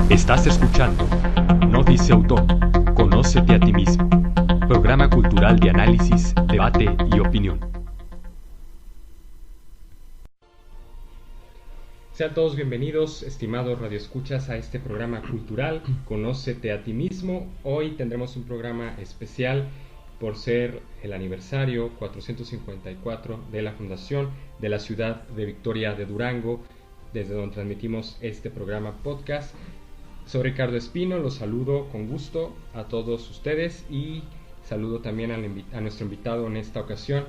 Estás escuchando No Dice Autor, Conócete a ti mismo. Programa cultural de análisis, debate y opinión. Sean todos bienvenidos, estimados radioescuchas, a este programa cultural Conócete a ti mismo. Hoy tendremos un programa especial por ser el aniversario 454 de la fundación de la ciudad de Victoria de Durango, desde donde transmitimos este programa podcast. Soy Ricardo Espino, los saludo con gusto a todos ustedes y saludo también a nuestro invitado en esta ocasión,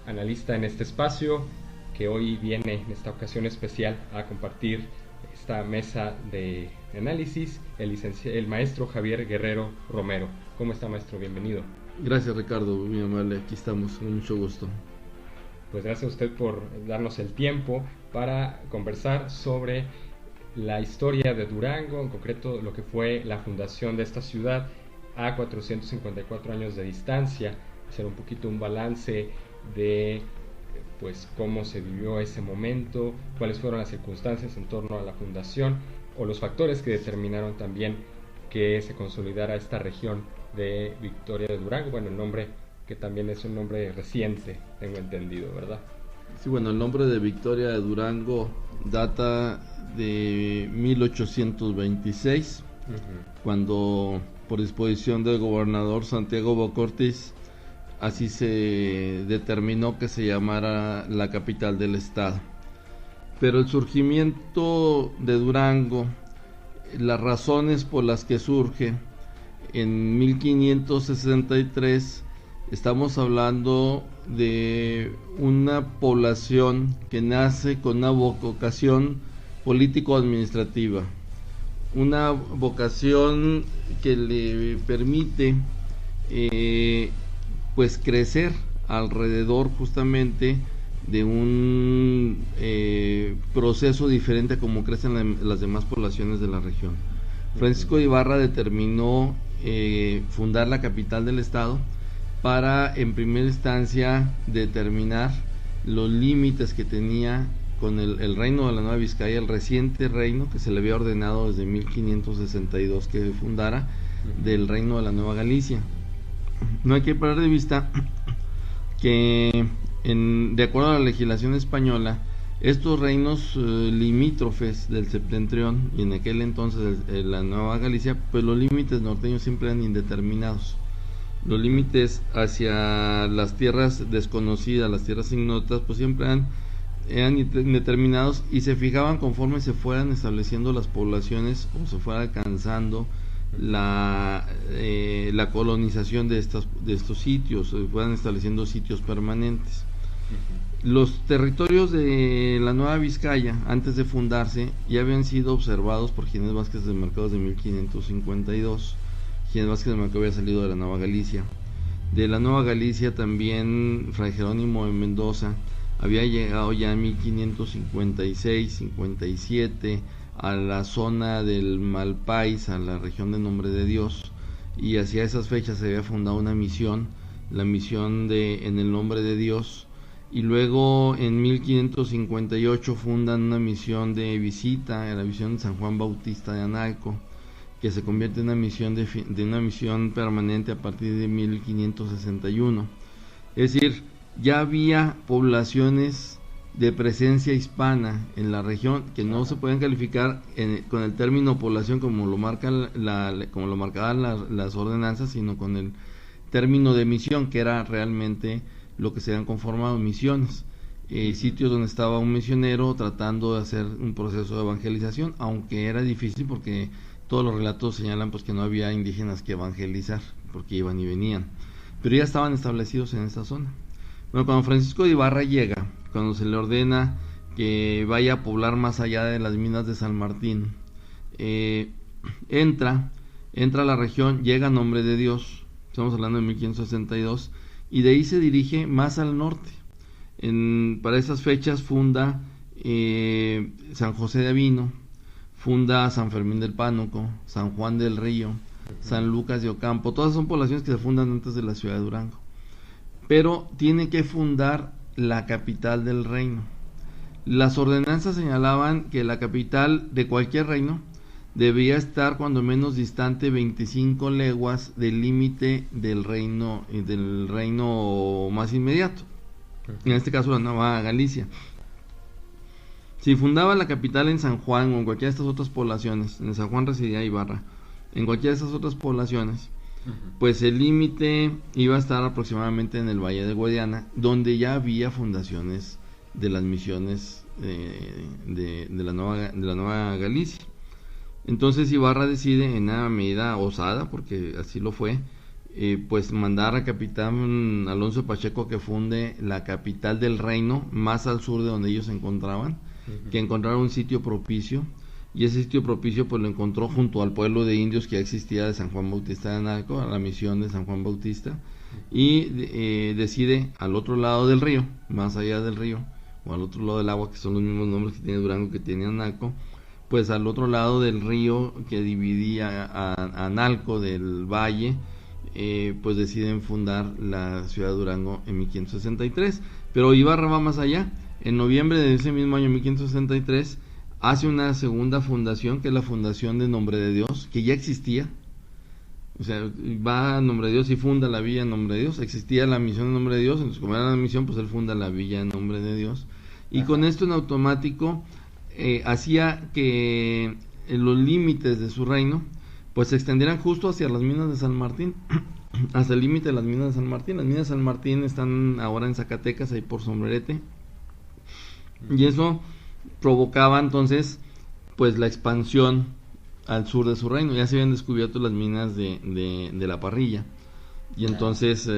analista en este espacio, que hoy viene en esta ocasión especial a compartir esta mesa de análisis, el maestro Javier Guerrero Romero. ¿Cómo está, maestro? Bienvenido. Gracias, Ricardo, muy amable, aquí estamos, con mucho gusto. Pues gracias a usted por darnos el tiempo para conversar sobre la historia de Durango, en concreto lo que fue la fundación de esta ciudad a 454 años de distancia, hacer un poquito un balance de pues cómo se vivió ese momento, cuáles fueron las circunstancias en torno a la fundación o los factores que determinaron también que se consolidara esta región de Victoria de Durango. Bueno, el nombre que también es un nombre reciente, tengo entendido, ¿verdad? Sí, bueno, el nombre de Victoria de Durango data de 1826, cuando por disposición del gobernador Santiago Bocortis así se determinó que se llamara la capital del estado. Pero el surgimiento de Durango, las razones por las que surge en 1563, estamos hablando de una población que nace con una vocación político-administrativa, una vocación que le permite pues crecer alrededor justamente de un proceso diferente a como crecen las demás poblaciones de la región. Francisco de Ibarra determinó fundar la capital del estado para, en primera instancia, determinar los límites que tenía con el reino de la Nueva Vizcaya, el reciente reino que se le había ordenado desde 1562 que fundara, del reino de la Nueva Galicia. No hay que perder de vista que, de acuerdo a la legislación española, estos reinos limítrofes del septentrión y en aquel entonces la Nueva Galicia, pues los límites norteños siempre eran indeterminados. Los límites hacia las tierras desconocidas, las tierras ignotas, pues siempre eran indeterminados y se fijaban conforme se fueran estableciendo las poblaciones o se fuera alcanzando la colonización de estos sitios, se fueran estableciendo sitios permanentes. Los territorios de la Nueva Vizcaya, antes de fundarse, ya habían sido observados por Ginés Vázquez de Mercado desde 1552. Ginés Vázquez de Mercado había salido de la Nueva Galicia. De la Nueva Galicia también Fray Jerónimo de Mendoza había llegado ya en 1556-57 a la zona del Malpais, a la región de Nombre de Dios, y hacia esas fechas se había fundado una misión, la misión de En el Nombre de Dios, y luego en 1558 fundan una misión de visita, la misión de San Juan Bautista de Analco, que se convierte en una misión de una misión permanente a partir de 1561. Es decir, ya había poblaciones de presencia hispana en la región que no se pueden calificar con el término población como lo marcaban las ordenanzas, sino con el término de misión, que era realmente lo que se habían conformado misiones, sitios donde estaba un misionero tratando de hacer un proceso de evangelización, aunque era difícil porque todos los relatos señalan pues que no había indígenas que evangelizar porque iban y venían, pero ya estaban establecidos en esta zona. Bueno, cuando Francisco de Ibarra llega, cuando se le ordena que vaya a poblar más allá de las minas de San Martín, entra a la región, llega a Nombre de Dios, estamos hablando de 1562, y de ahí se dirige más al norte. Para esas fechas funda San José de Avino, funda San Fermín del Pánuco, San Juan del Río, San Lucas de Ocampo. Todas son poblaciones que se fundan antes de la ciudad de Durango, pero tiene que fundar la capital del reino. Las ordenanzas señalaban que la capital de cualquier reino debía estar cuando menos distante 25 leguas del límite del reino más inmediato, en este caso la Nueva Galicia. Si fundaba la capital en San Juan o en cualquiera de estas otras poblaciones, en San Juan residía Ibarra, en cualquiera de estas otras poblaciones, pues el límite iba a estar aproximadamente en el Valle de Guadiana, donde ya había fundaciones de las misiones de la Nueva Galicia. Entonces Ibarra decide, en una medida osada, porque así lo fue, pues mandar a capitán Alonso Pacheco que funde la capital del reino más al sur de donde ellos se encontraban, que encontrara un sitio propicio, y ese sitio propicio pues lo encontró junto al pueblo de indios que ya existía de San Juan Bautista de Analco, a la misión de San Juan Bautista, y decide al otro lado del río, más allá del río, o al otro lado del agua, que son los mismos nombres que tiene Durango que tiene Analco, pues al otro lado del río que dividía a Analco del valle, pues deciden fundar la ciudad de Durango en 1563. Pero Ibarra va más allá. En noviembre de ese mismo año 1563 hace una segunda fundación, que es la fundación de Nombre de Dios, que ya existía. O sea, va a Nombre de Dios y funda la villa en Nombre de Dios. Existía la misión en Nombre de Dios, entonces como era la misión, pues él funda la villa en Nombre de Dios. Y con esto en automático hacía que los límites de su reino pues se extendieran justo hacia las minas de San Martín, hasta el límite de las minas de San Martín. Las minas de San Martín están ahora en Zacatecas, ahí por Sombrerete, y eso provocaba entonces pues la expansión al sur de su reino. Ya se habían descubierto las minas de la Parrilla, y entonces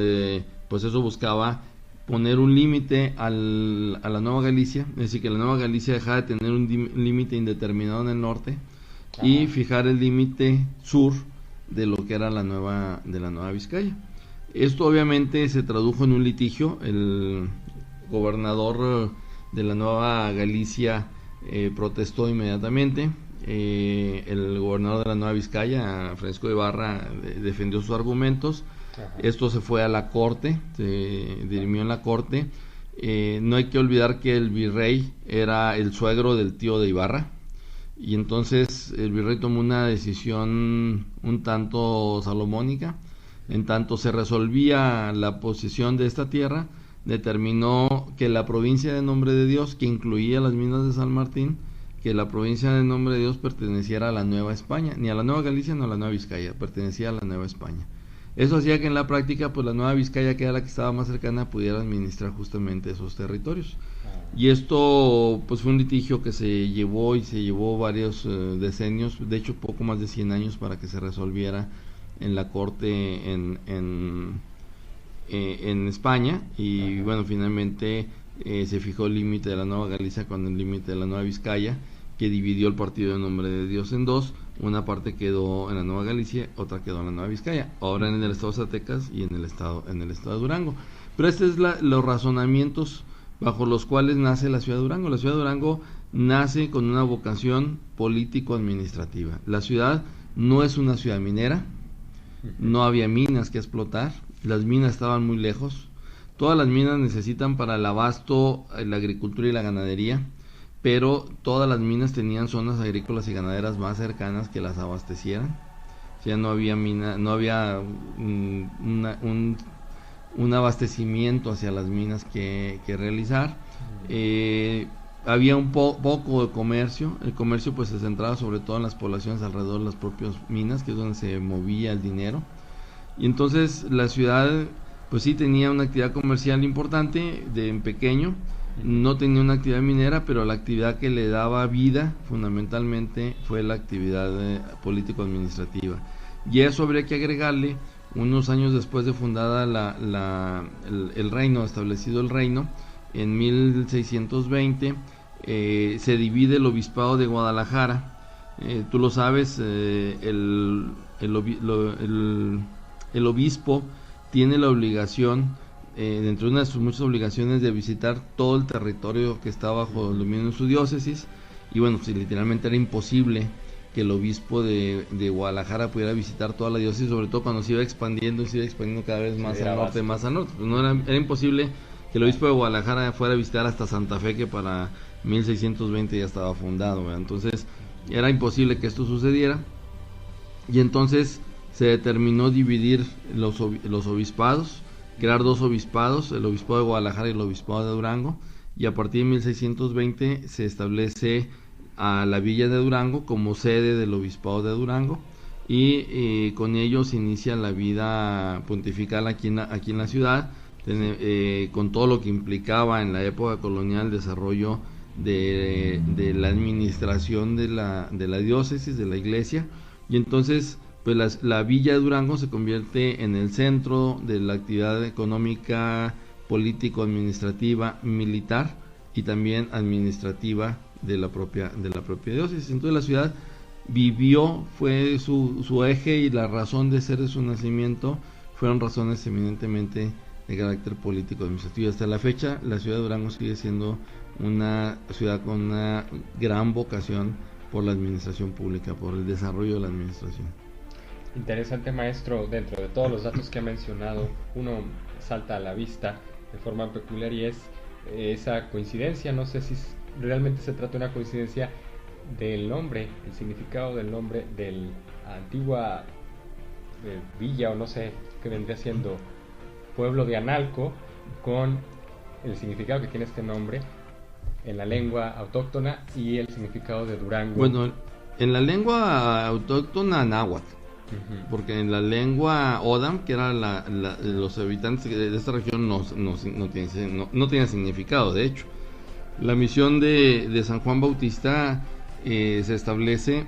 pues eso buscaba poner un límite a la Nueva Galicia, es decir, que la Nueva Galicia dejara de tener un límite indeterminado en el norte y fijar el límite sur de lo que era la Nueva Vizcaya. Esto obviamente se tradujo en un litigio. El gobernador de la Nueva Galicia protestó inmediatamente. El gobernador de la Nueva Vizcaya, Francisco de Ibarra, defendió sus argumentos. Esto se fue a la corte, se dirimió en la corte. No hay que olvidar que el virrey era el suegro del tío de Ibarra, y entonces el virrey tomó una decisión un tanto salomónica. En tanto se resolvía la posesión de esta tierra, determinó que la provincia de Nombre de Dios, que incluía las minas de San Martín, que la provincia de Nombre de Dios perteneciera a la Nueva España, ni a la Nueva Galicia ni a la Nueva Vizcaya, pertenecía a la Nueva España. Eso hacía que en la práctica pues la Nueva Vizcaya, que era la que estaba más cercana, pudiera administrar justamente esos territorios. Y esto pues fue un litigio que se llevó varios decenios, de hecho poco más de 100 años para que se resolviera en la corte en España. Y bueno, finalmente se fijó el límite de la Nueva Galicia con el límite de la Nueva Vizcaya, que dividió el partido de Nombre de Dios en dos. Una parte quedó en la Nueva Galicia, otra quedó en la Nueva Vizcaya, ahora en el estado de Zacatecas y en el estado de Durango. Pero estos es los razonamientos bajo los cuales nace la ciudad de Durango. La ciudad de Durango nace con una vocación político-administrativa. La ciudad no es una ciudad minera, no había minas que explotar, las minas estaban muy lejos. Todas las minas necesitan para el abasto, la agricultura y la ganadería, pero todas las minas tenían zonas agrícolas y ganaderas más cercanas que las abastecieran. O sea, no había un abastecimiento hacia las minas que realizar. Había un poco de comercio. El comercio pues se centraba sobre todo en las poblaciones alrededor de las propias minas, que es donde se movía el dinero. Y entonces la ciudad pues sí tenía una actividad comercial importante en pequeño. No tenía una actividad minera, pero la actividad que le daba vida fundamentalmente fue la actividad político-administrativa. Y a eso habría que agregarle, unos años después de fundada el reino, establecido el reino, en 1620 se divide el obispado de Guadalajara. Tú lo sabes, el obispo tiene la obligación, dentro de una de sus muchas obligaciones, de visitar todo el territorio que está bajo el dominio de su diócesis. Y bueno, pues literalmente era imposible que el obispo de Guadalajara pudiera visitar toda la diócesis, sobre todo cuando se iba expandiendo cada vez más al norte, más al norte. Pues no era imposible que el obispo de Guadalajara fuera a visitar hasta Santa Fe, que para 1620 ya estaba fundado, ¿verdad? Entonces Era imposible que esto sucediera, y entonces se determinó dividir los obispados, crear 2 obispados, el obispado de Guadalajara y el obispado de Durango, y a partir de 1620 se establece a la villa de Durango como sede del obispado de Durango, y con ello se inicia la vida pontifical aquí en la ciudad, con todo lo que implicaba en la época colonial el desarrollo de la administración de la diócesis, de la iglesia. Y entonces pues la villa de Durango se convierte en el centro de la actividad económica, político, administrativa, militar y también administrativa de la propia diócesis. Entonces la ciudad vivió, fue su eje, y la razón de ser de su nacimiento fueron razones eminentemente de carácter político administrativo. Hasta la fecha la ciudad de Durango sigue siendo una ciudad con una gran vocación por la administración pública, por el desarrollo de la administración. Interesante, maestro. Dentro de todos los datos que ha mencionado, uno salta a la vista de forma peculiar, y es esa coincidencia. No sé si realmente se trata de una coincidencia del nombre, el significado del nombre del antigua villa, o no sé qué vendría siendo, pueblo de Analco, con el significado que tiene este nombre en la lengua autóctona y el significado de Durango. Bueno, en la lengua autóctona náhuatl, porque en la lengua Odam, que era los habitantes de esta región, no tenía significado. De hecho, la misión de San Juan Bautista se establece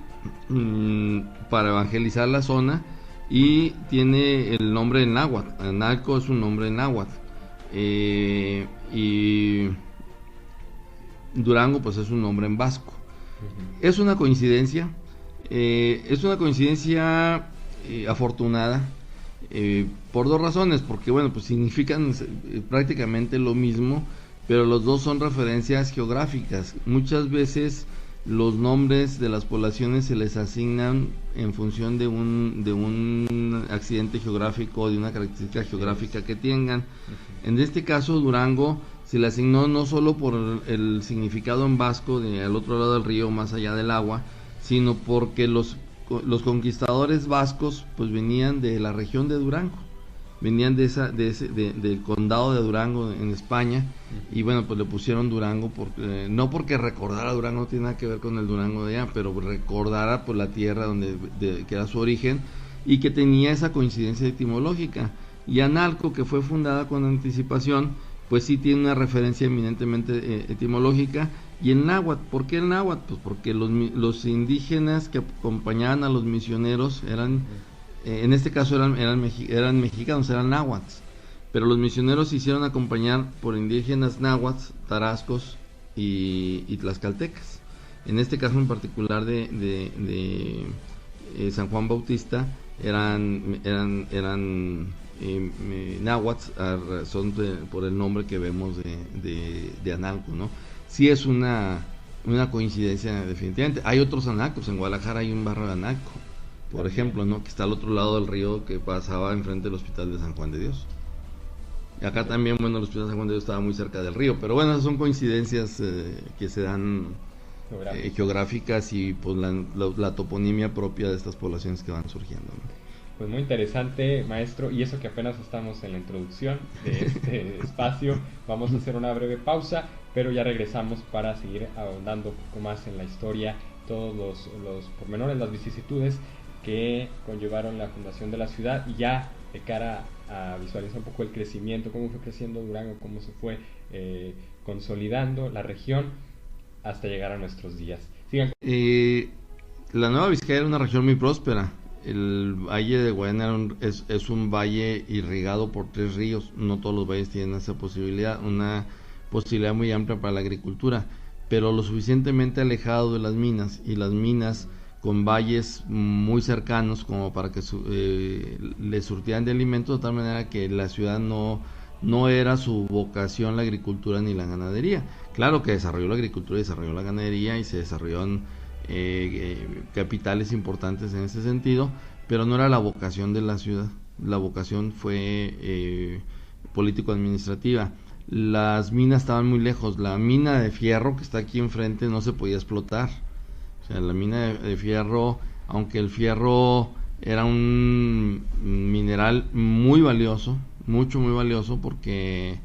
para evangelizar la zona, y tiene el nombre en náhuatl. Analco es un nombre en náhuatl, y Durango pues es un nombre en vasco. Es una coincidencia, afortunada, por 2 razones. Porque bueno, pues significan prácticamente lo mismo, pero los dos son referencias geográficas. Muchas veces los nombres de las poblaciones se les asignan en función de un accidente geográfico, de una característica geográfica que tengan. En este caso, Durango se le asignó no solo por el significado en vasco de al otro lado del río, más allá del agua, sino porque los conquistadores vascos pues venían de la región de Durango, venían del condado de Durango en España, y bueno, pues le pusieron Durango no porque recordara Durango, no tiene nada que ver con el Durango de allá, pero recordara pues la tierra que era su origen, y que tenía esa coincidencia etimológica. Y Analco, que fue fundada con anticipación, pues sí tiene una referencia eminentemente etimológica. Y el náhuatl, ¿por qué el náhuatl? Pues porque los indígenas que acompañaban a los misioneros en este caso eran mexicanos, eran náhuatls, pero los misioneros se hicieron acompañar por indígenas náhuatls, tarascos y tlaxcaltecas. En este caso en particular de San Juan Bautista eran náhuatls, por el nombre que vemos de Analco, ¿no? Sí es una coincidencia definitivamente. Hay otros Analcos, en Guadalajara hay un barrio de Analco, por ejemplo, ¿no?, que está al otro lado del río, que pasaba enfrente del Hospital de San Juan de Dios. Y acá también, bueno, el Hospital de San Juan de Dios estaba muy cerca del río, pero bueno, esas son coincidencias que se dan geográficas, y pues la toponimia propia de estas poblaciones que van surgiendo, ¿no? Pues muy interesante, maestro, y eso que apenas estamos en la introducción de este espacio. Vamos a hacer una breve pausa, pero ya regresamos para seguir ahondando un poco más en la historia, todos los pormenores, las vicisitudes que conllevaron la fundación de la ciudad, y ya de cara a visualizar un poco el crecimiento, cómo fue creciendo Durango, cómo se fue consolidando la región hasta llegar a nuestros días. Sigan. La Nueva Vizcaya era una región muy próspera. El Valle de Guadiana es un valle irrigado por 3 ríos. No todos los valles tienen esa posibilidad, una posibilidad muy amplia para la agricultura, pero lo suficientemente alejado de las minas, y las minas con valles muy cercanos como para que le surtieran de alimentos, de tal manera que la ciudad no era su vocación la agricultura ni la ganadería. Claro que desarrolló la agricultura, desarrolló la ganadería, y se desarrollaron capitales importantes en ese sentido, pero no era la vocación de la ciudad. La vocación fue político-administrativa. Las minas estaban muy lejos. La mina de fierro que está aquí enfrente no se podía explotar. O sea, la mina de fierro, aunque el fierro era un mineral muy valioso, muy valioso, porque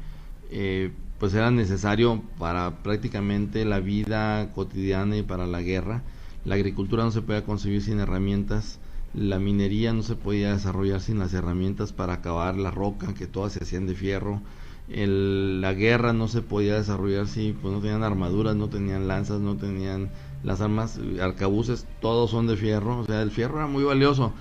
pues era necesario para prácticamente la vida cotidiana y para la guerra. La agricultura no se podía concebir sin herramientas, la minería no se podía desarrollar sin las herramientas para acabar la roca, que todas se hacían de fierro. La guerra no se podía desarrollar si pues no tenían armaduras, no tenían lanzas, no tenían las armas, arcabuces, todos son de fierro. O sea, el fierro era muy valioso,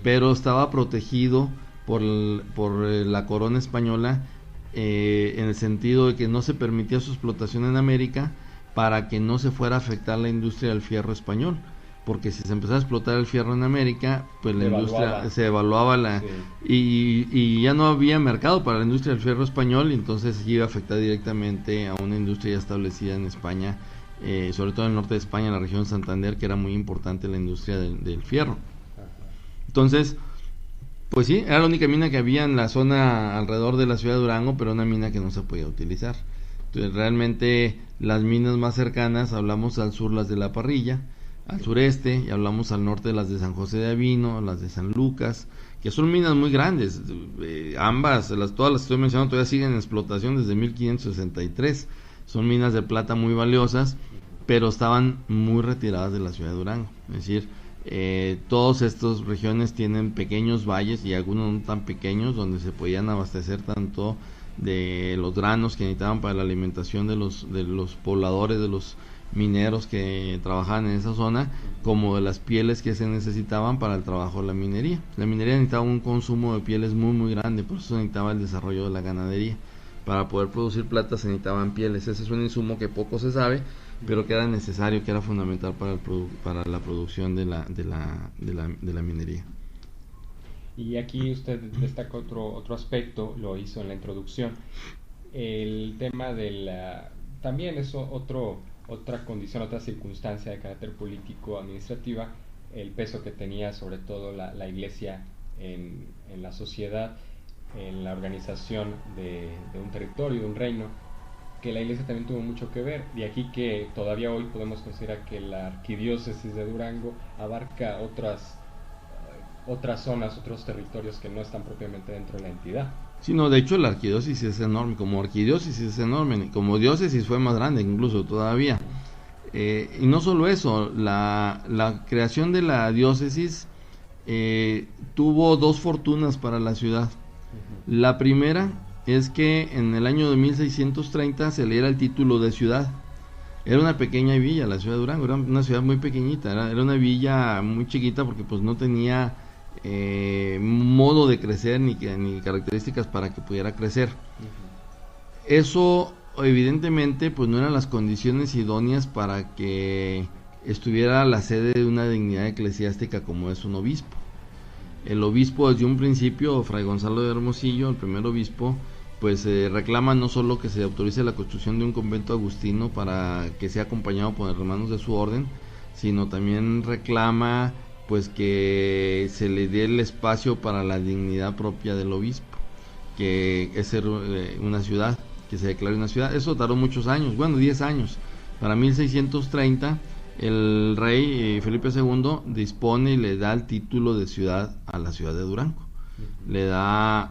pero estaba protegido por la corona española, en el sentido de que no se permitía su explotación en América para que no se fuera a afectar la industria del fierro español, porque si se empezaba a explotar el fierro en América, pues la industria se evaluaba y ya no había mercado para la industria del fierro español, y entonces iba a afectar directamente a una industria ya establecida en España, sobre todo en el norte de España, en la región de Santander, que era muy importante la industria del fierro. Entonces, pues sí, era la única mina que había en la zona alrededor de la ciudad de Durango, pero una mina que no se podía utilizar. Entonces, realmente las minas más cercanas, hablamos al sur las de La Parrilla, al sureste, y hablamos al norte las de San José de Avino, las de San Lucas, que son minas muy grandes. Ambas, todas las que estoy mencionando todavía siguen en explotación desde 1563. Son minas de plata muy valiosas, pero estaban muy retiradas de la ciudad de Durango. Es decir, todas estas regiones tienen pequeños valles, y algunos no tan pequeños, donde se podían abastecer tanto de los granos que necesitaban para la alimentación de los pobladores, de los mineros que trabajaban en esa zona, como de las pieles que se necesitaban para el trabajo de la minería. La minería necesitaba un consumo de pieles muy grande, por eso necesitaba el desarrollo de la ganadería. Para poder producir plata se necesitaban pieles. Ese es un insumo que poco se sabe, pero que era necesario, que era fundamental para la producción de la minería. Y aquí usted destaca otro aspecto, lo hizo en la introducción, el tema también es otra condición, otra circunstancia de carácter político administrativa, el peso que tenía sobre todo la iglesia en la sociedad, en la organización de un territorio, de un reino, que la iglesia también tuvo mucho que ver. De aquí que todavía hoy podemos considerar que la arquidiócesis de Durango abarca otras zonas, otros territorios que no están propiamente dentro de la entidad. Sí, no, de hecho la arquidiócesis es enorme, como arquidiócesis es enorme, como diócesis fue más grande incluso todavía. Y no solo eso, la creación de la diócesis tuvo dos fortunas para la ciudad. La primera es que en el año de 1630 se le diera el título de ciudad. Era una pequeña villa la ciudad de Durango, era una ciudad muy pequeñita, era una villa muy chiquita, porque pues no tenía modo de crecer ni características para que pudiera crecer. Eso evidentemente pues no eran las condiciones idóneas para que estuviera la sede de una dignidad eclesiástica como es un obispo. El obispo, desde un principio, Fray Gonzalo de Hermosillo, el primer obispo, pues reclama no solo que se autorice la construcción de un convento agustino para que sea acompañado por hermanos de su orden, sino también reclama pues que se le dé el espacio para la dignidad propia del obispo, que es ser una ciudad, que se declare una ciudad. Eso tardó muchos años, 10 años. Para 1630 el rey Felipe II dispone y le da el título de ciudad a la ciudad de Durango. Le da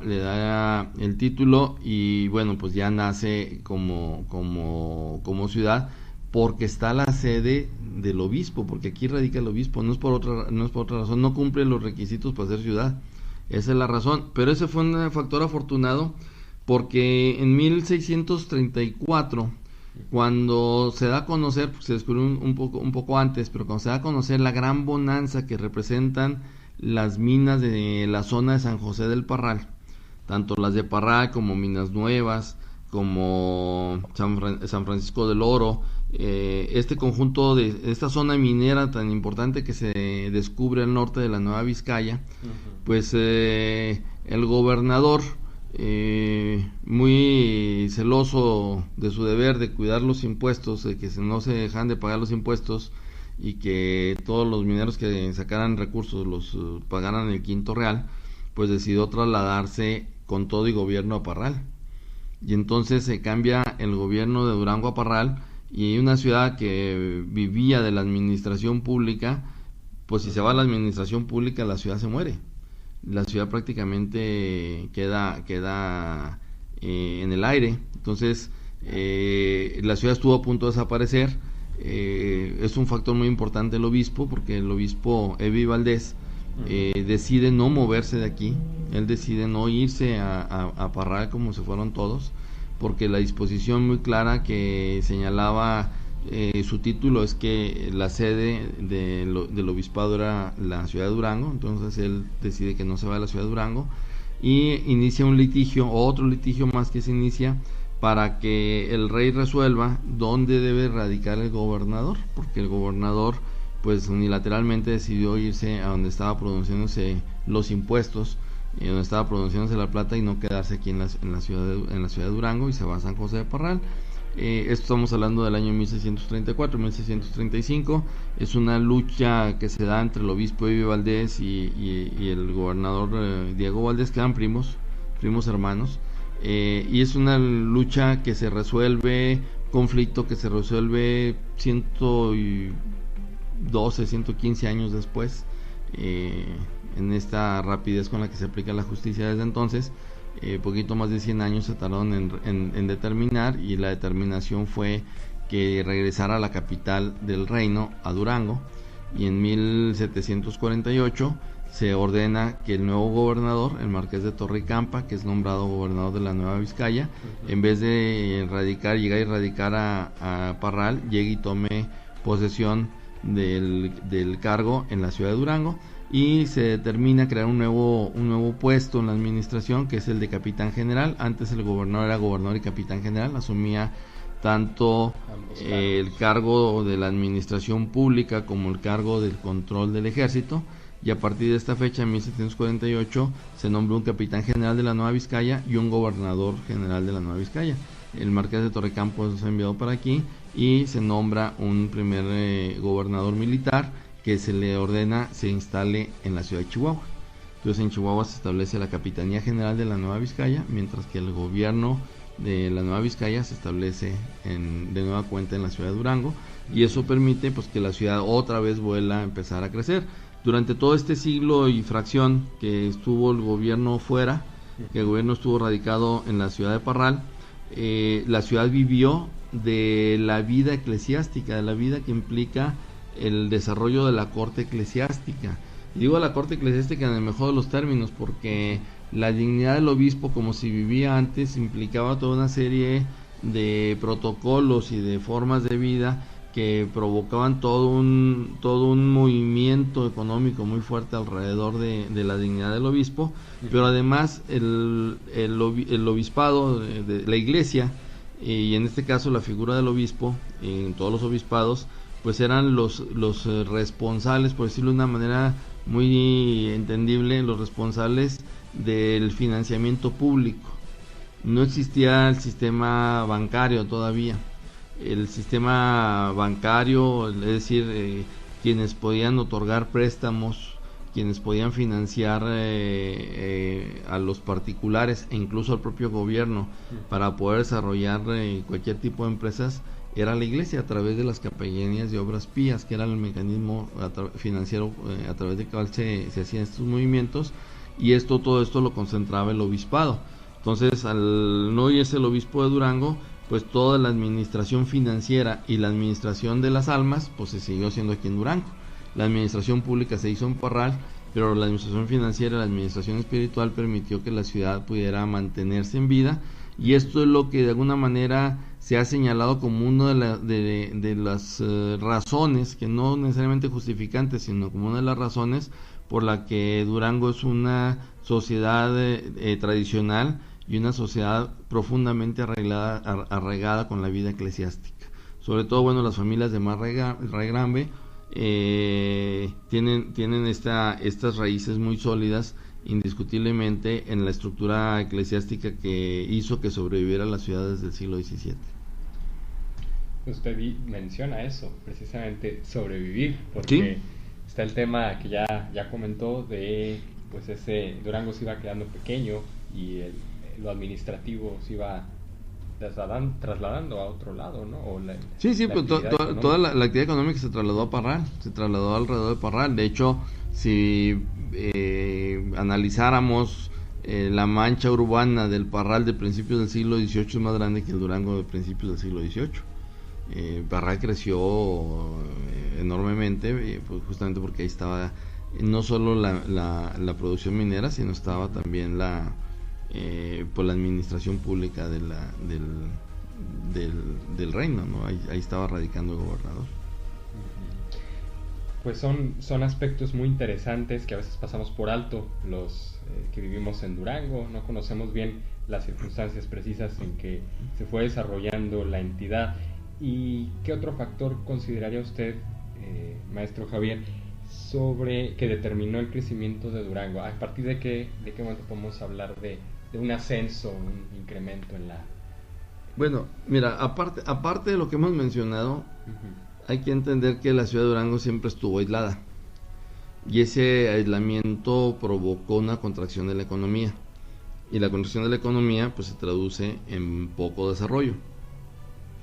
el título, y bueno, pues ya nace como ciudad, porque está la sede del obispo, porque aquí radica el obispo, no es por otra razón, no cumple los requisitos para ser ciudad. Esa es la razón, pero ese fue un factor afortunado, porque en 1634, cuando se da a conocer, se descubrió un poco antes, pero cuando se da a conocer la gran bonanza que representan las minas de la zona de San José del Parral, tanto las de Parral como Minas Nuevas, como San Francisco del Oro, este conjunto de esta zona minera tan importante que se descubre al norte de la Nueva Vizcaya, pues el gobernador, muy celoso de su deber de cuidar los impuestos, de que no se dejan de pagar los impuestos, y que todos los mineros que sacaran recursos los pagaran el quinto real, pues decidió trasladarse con todo y gobierno a Parral. Y entonces se cambia el gobierno de Durango a Parral, y una ciudad que vivía de la administración pública, pues si se va a la administración pública la ciudad se muere, la ciudad prácticamente queda en el aire. Entonces la ciudad estuvo a punto de desaparecer. Es un factor muy importante el obispo, porque el obispo Evi Valdés decide no moverse de aquí, él decide no irse a Parral como se fueron todos, porque la disposición muy clara que señalaba su título es que la sede del obispado era la ciudad de Durango. Entonces él decide que no se va a la ciudad de Durango y inicia un litigio, otro litigio más que se inicia para que el rey resuelva dónde debe radicar el gobernador, porque el gobernador pues unilateralmente decidió irse a donde estaba pronunciándose los impuestos, donde estaba pronunciándose la plata, y no quedarse aquí en la ciudad de Durango, y se va a San José de Parral. Esto estamos hablando del año 1634-1635. Es una lucha que se da entre el obispo Evi Valdés y el gobernador Diego Valdés, que eran primos hermanos, y es una lucha que se resuelve, conflicto que se resuelve 112, 115 años después, en esta rapidez con la que se aplica la justicia desde entonces. Poquito más de 100 años se tardaron en determinar, y la determinación fue que regresara a la capital del reino, a Durango, y en 1748 se ordena que el nuevo gobernador, el marqués de Torrecampa, que es nombrado gobernador de la Nueva Vizcaya, en vez de llegar y radicar a Parral, llegue y tome posesión del cargo en la ciudad de Durango, y se determina crear un nuevo puesto en la administración, que es el de capitán general. Antes el gobernador era gobernador y capitán general, asumía tanto el cargo de la administración pública como el cargo del control del ejército. Y a partir de esta fecha, en 1748, se nombró un capitán general de la Nueva Vizcaya y un gobernador general de la Nueva Vizcaya. El marqués de Torrecampa es enviado para aquí, y se nombra un primer gobernador militar, que se le ordena se instale en la ciudad de Chihuahua. Entonces en Chihuahua se establece la Capitanía General de la Nueva Vizcaya, mientras que el gobierno de la Nueva Vizcaya se establece de nueva cuenta en la ciudad de Durango, y eso permite pues que la ciudad otra vez vuelva a empezar a crecer. Durante todo este siglo y fracción que estuvo el gobierno fuera, que el gobierno estuvo radicado en la ciudad de Parral, la ciudad vivió de la vida eclesiástica, de la vida que implica el desarrollo de la corte eclesiástica. Y digo la corte eclesiástica en el mejor de los términos, porque la dignidad del obispo, como si vivía antes, implicaba toda una serie de protocolos y de formas de vida que provocaban todo un movimiento económico muy fuerte alrededor de la dignidad del obispo. Pero además el obispado de la iglesia, y en este caso la figura del obispo en todos los obispados, pues eran los responsables, por decirlo de una manera muy entendible, los responsables del financiamiento público. No existía el sistema bancario todavía. El sistema bancario, es decir, quienes podían otorgar préstamos, quienes podían financiar a los particulares e incluso al propio gobierno para poder desarrollar cualquier tipo de empresas, era la iglesia, a través de las capellanías de obras pías, que era el mecanismo financiero a través del cual se hacían estos movimientos, y todo esto lo concentraba el obispado. Entonces, al no irse el obispo de Durango, pues toda la administración financiera y la administración de las almas pues se siguió haciendo aquí en Durango. La administración pública se hizo en Parral, pero la administración financiera, la administración espiritual permitió que la ciudad pudiera mantenerse en vida, y esto es lo que de alguna manera se ha señalado como una de las razones, que no necesariamente justificantes, sino como una de las razones por la que Durango es una sociedad tradicional y una sociedad profundamente arraigada con la vida eclesiástica. Sobre todo, bueno, las familias de más regambre tienen estas raíces muy sólidas, indiscutiblemente, en la estructura eclesiástica que hizo que sobreviviera la ciudad desde el siglo XVII. Usted menciona eso, precisamente sobrevivir, porque ¿sí? Está el tema que ya comentó de pues ese Durango se iba quedando pequeño y lo administrativo se iba trasladando a otro lado, ¿no? O sí, pues toda la actividad económica se trasladó a Parral, se trasladó alrededor de Parral. De hecho, si analizáramos la mancha urbana del Parral de principios del siglo XVIII es más grande que el Durango de principios del siglo XVIII. Parral creció enormemente, pues justamente porque ahí estaba no solo la producción minera, sino estaba también por la administración pública del reino, ¿no? Ahí estaba radicando el gobernador. Pues son aspectos muy interesantes que a veces pasamos por alto los que vivimos en Durango, no conocemos bien las circunstancias precisas en que se fue desarrollando la entidad. ¿Y qué otro factor consideraría usted, maestro Javier, sobre que determinó el crecimiento de Durango? ¿A partir de qué momento podemos hablar de un ascenso, un incremento en la...? Bueno, mira, aparte de lo que hemos mencionado, hay que entender que la ciudad de Durango siempre estuvo aislada, y ese aislamiento provocó una contracción de la economía, y la contracción de la economía pues se traduce en poco desarrollo.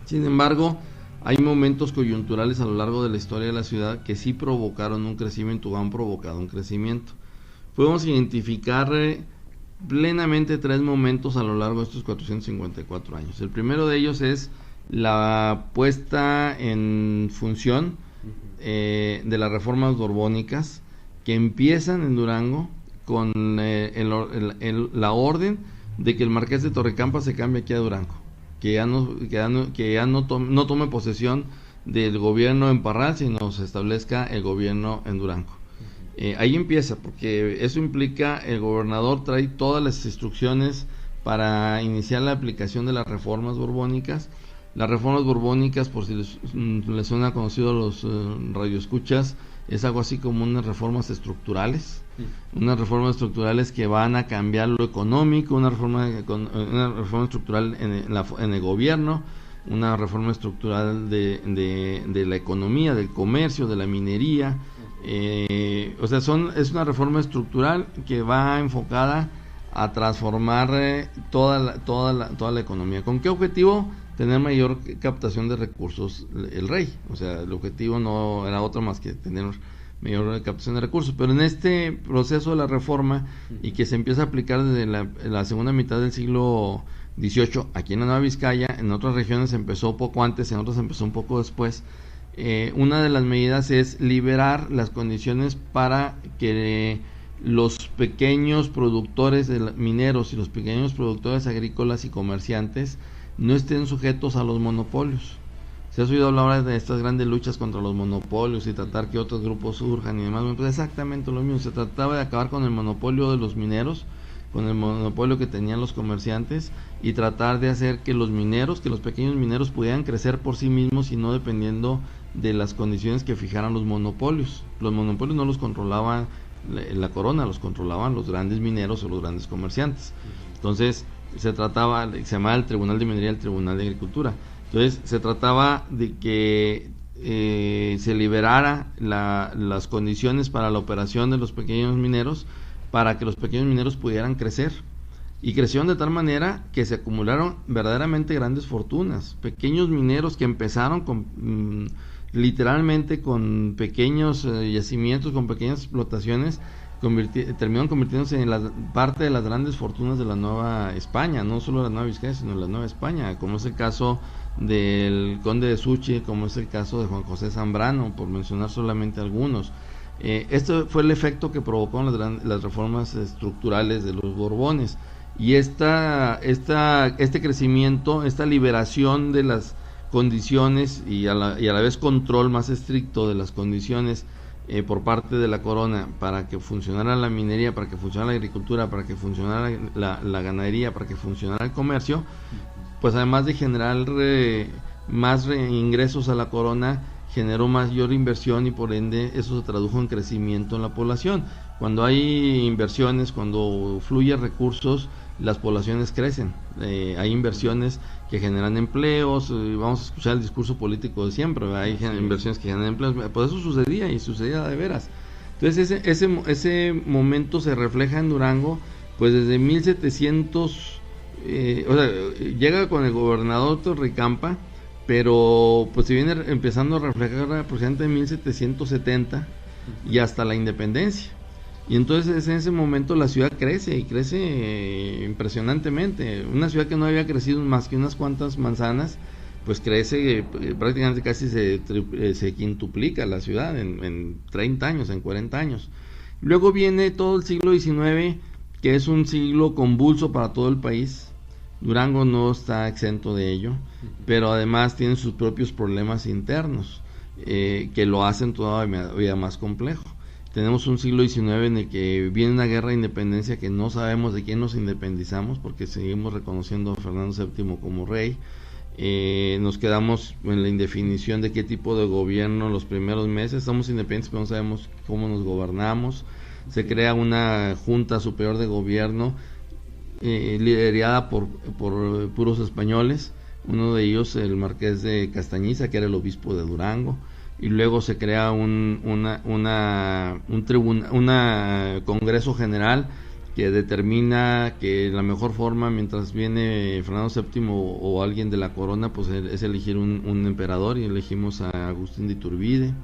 Sin embargo, hay momentos coyunturales a lo largo de la historia de la ciudad que sí provocaron un crecimiento, o han provocado un crecimiento. Podemos identificar plenamente 3 momentos a lo largo de estos 454 años. El primero de ellos es la puesta en función de las reformas borbónicas, que empiezan en Durango con la orden de que el marqués de Torrecampa se cambie aquí a Durango, que ya no tome posesión del gobierno en Parral, sino se establezca el gobierno en Durango. Ahí empieza, porque eso implica el gobernador trae todas las instrucciones para iniciar la aplicación de las reformas borbónicas. Las reformas borbónicas, por si les suena conocido a los radioescuchas, es algo así como unas reformas estructurales, que van a cambiar lo económico, una reforma estructural en el gobierno, una reforma estructural de la economía, del comercio, de la minería. Es una reforma estructural que va enfocada a transformar toda la economía. ¿Con qué objetivo? Tener mayor captación de recursos el rey. O sea, el objetivo no era otro más que tener mayor captación de recursos. Pero en este proceso de la reforma, y que se empieza a aplicar desde la segunda mitad del siglo XVIII, aquí en la Nueva Vizcaya, en otras regiones empezó poco antes, en otras empezó un poco después. Una de las medidas es liberar las condiciones para que los pequeños productores mineros y los pequeños productores agrícolas y comerciantes no estén sujetos a los monopolios. Se ha oído hablar de estas grandes luchas contra los monopolios y tratar que otros grupos surjan y demás. Pues exactamente lo mismo, se trataba de acabar con el monopolio de los mineros, con el monopolio que tenían los comerciantes, y tratar de hacer que los pequeños mineros pudieran crecer por sí mismos y no dependiendo de las condiciones que fijaran los monopolios. Los monopolios no los controlaba la corona, los controlaban los grandes mineros o los grandes comerciantes. Entonces se llamaba el Tribunal de Minería, el Tribunal de Agricultura. Entonces se trataba de que se liberara las condiciones para la operación de los pequeños mineros, para que los pequeños mineros pudieran crecer, y crecieron de tal manera que se acumularon verdaderamente grandes fortunas. Pequeños mineros que empezaron literalmente con pequeños yacimientos, con pequeñas explotaciones, terminaron convirtiéndose en parte de las grandes fortunas de la Nueva España, no solo la Nueva Vizcaya, sino la Nueva España, como es el caso del conde de Suchi, como es el caso de Juan José Zambrano, por mencionar solamente algunos. Este fue el efecto que provocó las reformas estructurales de los Borbones, y este crecimiento, esta liberación de las condiciones y a la vez control más estricto de las condiciones por parte de la corona para que funcionara la minería, para que funcionara la agricultura, para que funcionara la ganadería, para que funcionara el comercio, pues además de generar más ingresos a la corona, generó mayor inversión, y por ende eso se tradujo en crecimiento en la población. Cuando hay inversiones, cuando fluyen recursos, las poblaciones crecen. Hay inversiones que generan empleos, vamos a escuchar el discurso político de siempre, ¿verdad? Hay inversiones que generan empleos, pues eso sucedía, y sucedía de veras. Entonces ese momento se refleja en Durango, pues desde 1700 llega con el gobernador Torrecampa, pero pues se viene empezando a reflejar aproximadamente en 1770 y hasta la independencia. Y entonces en ese momento la ciudad crece, y crece impresionantemente. Una ciudad que no había crecido más que unas cuantas manzanas, pues crece, prácticamente casi se quintuplica la ciudad en 30 años, en 40 años. Luego viene todo el siglo XIX, que es un siglo convulso para todo el país. Durango no está exento de ello, pero además tiene sus propios problemas internos, que lo hacen todavía más complejo. Tenemos un siglo XIX en el que viene una guerra de independencia que no sabemos de quién nos independizamos, porque seguimos reconociendo a Fernando VII como rey. Nos quedamos en la indefinición de qué tipo de gobierno los primeros meses. Estamos independientes, pero no sabemos cómo nos gobernamos. Se crea una junta superior de gobierno liderada por puros españoles, uno de ellos el marqués de Castañiza, que era el obispo de Durango, y luego se crea un congreso general que determina que la mejor forma, mientras viene Fernando VII o alguien de la corona, pues es elegir un emperador, y elegimos a Agustín de Iturbide.